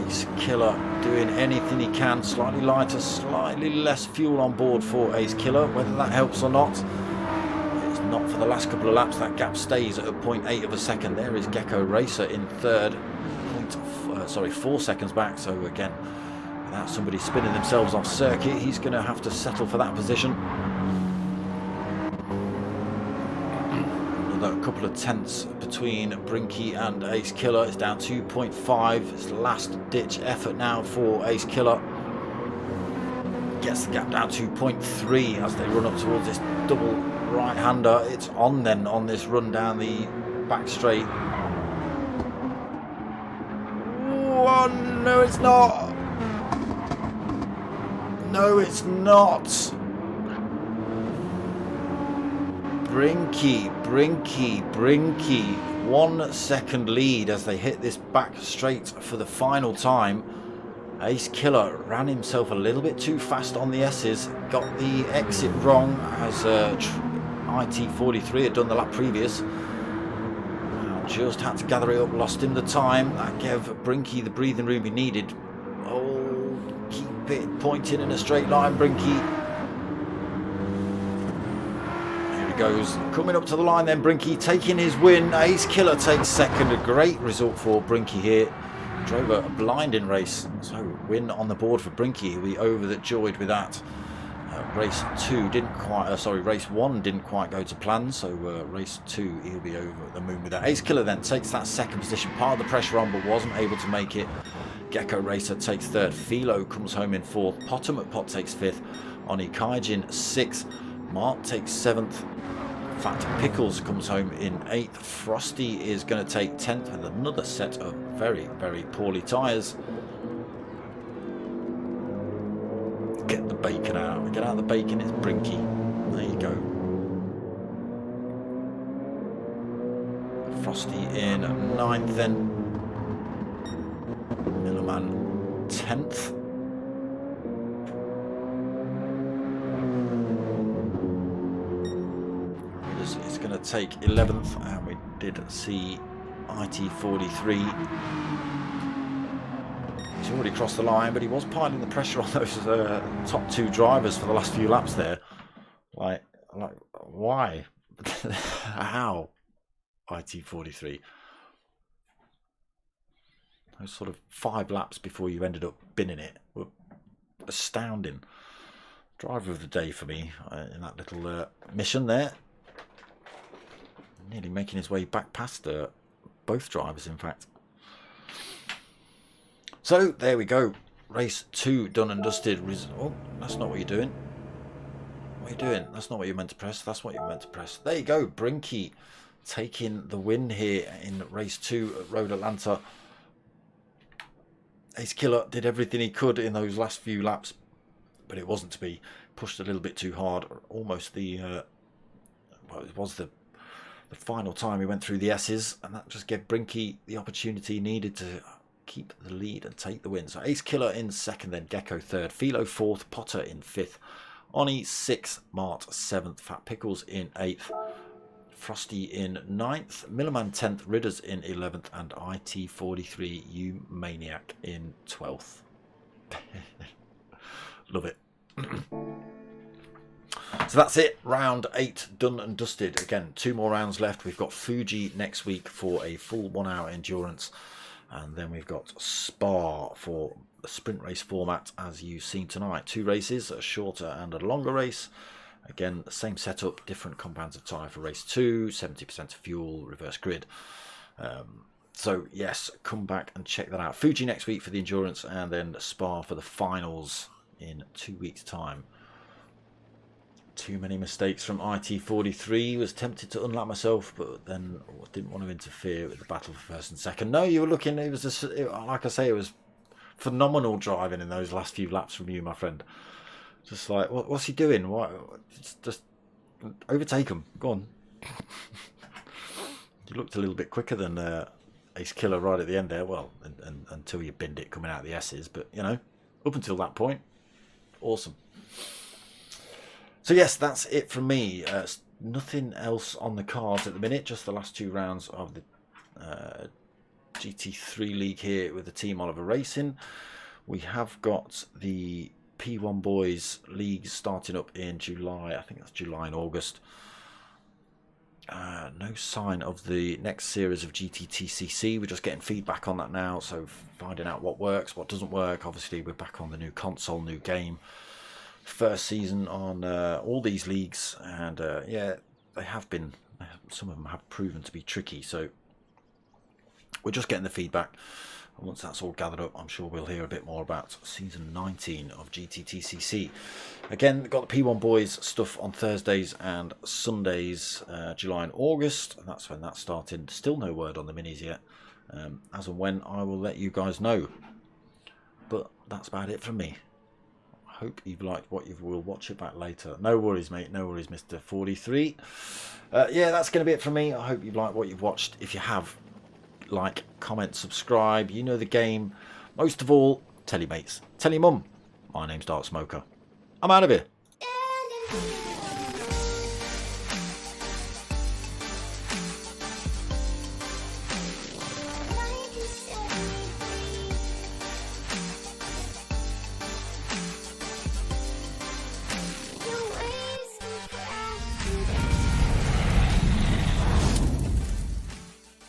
Ace Killer doing anything he can. Slightly lighter, slightly less fuel on board for Ace Killer. Whether that helps or not, it's not for the last couple of laps. That gap stays at 0.8 of a second. There is Gecko Racer in third. 4 seconds back. So again, without somebody spinning themselves off circuit, he's going to have to settle for that position. Another couple of tenths between Brinky and Ace Killer. It's down 2.5. It's the last ditch effort now for Ace Killer. Gets the gap down to 0.3 as they run up towards this double right-hander. It's on then on this run down the back straight. Oh, no, it's not. No, it's not. Brinky. 1 second lead as they hit this back straight for the final time. Ace Killer ran himself a little bit too fast on the S's, got the exit wrong as IT43 had done the lap previous. Just had to gather it up, lost him the time. That gave Brinky the breathing room he needed. Oh, keep it pointing in a straight line, Brinky. Here he goes, coming up to the line then, Brinky taking his win. Ace Killer takes second, a great result for Brinky here. Drove a blinding race, so win on the board for Brinky. He'll be overjoyed with that. Race 1 didn't quite go to plan, so race 2 he'll be over the moon with that. Ace Killer then takes that second position, part of the pressure on, but wasn't able to make it. Gecko Racer takes third, Philo comes home in fourth, Potter McPot takes fifth, Oni Kaijin sixth, Mark takes seventh, Fat Pickles comes home in 8th. Frosty is going to take 10th with another set of very, very poorly tyres. Get the bacon out. Get out the bacon, it's Brinky. There you go. Frosty in 9th then. Millerman 10th. Is going to take 11th, and we did see IT43. He's already crossed the line, but he was piling the pressure on those top 2 drivers for the last few laps there. Like why? How? IT43. Those sort of 5 laps before you ended up binning it were astounding. Driver of the day for me in that little mission there. Nearly making his way back past both drivers, in fact. So there we go. Race 2 done and dusted. Oh, that's not what you're doing. What are you doing? That's not what you meant to press. That's what you meant to press. There you go. Brinky taking the win here in race 2 at Road Atlanta. Ace Killer did everything he could in those last few laps, but it wasn't to be. Pushed a little bit too hard. Almost the well, it was the final time he went through the S's, and that just gave Brinky the opportunity he needed to keep the lead and take the win. So Ace Killer in 2nd, then Gecko 3rd, Philo 4th, Potter in 5th, Oni 6th, Mart 7th, Fat Pickles in 8th, Frosty in 9th, Millerman 10th, Ridders in 11th, and IT43 You Maniac in 12th. Love it. So that's it, round 8 done and dusted. Again, 2 more rounds left. We've got Fuji next week for a full 1 hour endurance, and then we've got Spa for the sprint race format as you've seen tonight. 2 races, a shorter and a longer race. Again, the same setup, different compounds of tyre for race 2, 70% fuel, reverse grid. So yes, come back and check that out. Fuji next week for the endurance, and then Spa for the finals in 2 weeks' time. Too many mistakes from IT43. Was tempted to unlap myself, but then didn't want to interfere with the battle for 1st and 2nd. No, you were looking. It was like I say, it was phenomenal driving in those last few laps from you, my friend. Just like, what's he doing? What? Just overtake him. Go on. You looked a little bit quicker than Ace Killer right at the end there. Well, and until you binned it coming out of the S's, but you know, up until that point, awesome. So yes, that's it from me. Nothing else on the cards at the minute, just the last 2 rounds of the GT3 League here with the Team Oliver Racing. We have got the P1 Boys League starting up in July. I think that's July and August. No sign of the next series of GTTCC. We're just getting feedback on that now, so finding out what works, what doesn't work. Obviously, we're back on the new console, new game. First season on all these leagues, and yeah, they have been, some of them have proven to be tricky, so we're just getting the feedback. And once that's all gathered up, I'm sure we'll hear a bit more about Season 19 of GTTCC. Again, got the P1 Boys stuff on Thursdays and Sundays, July and August. And that's when that's starting. Still no word on the minis yet. As and when, I will let you guys know. But that's about it from me. I hope you've liked what you will watch it back later. No worries, mate. No worries, Mr. 43. Yeah, that's going to be it from me. I hope you've liked what you've watched. If you have, like, comment, subscribe. You know the game. Most of all, tell your mates. Tell your mum. My name's Dark Smoker. I'm out of here.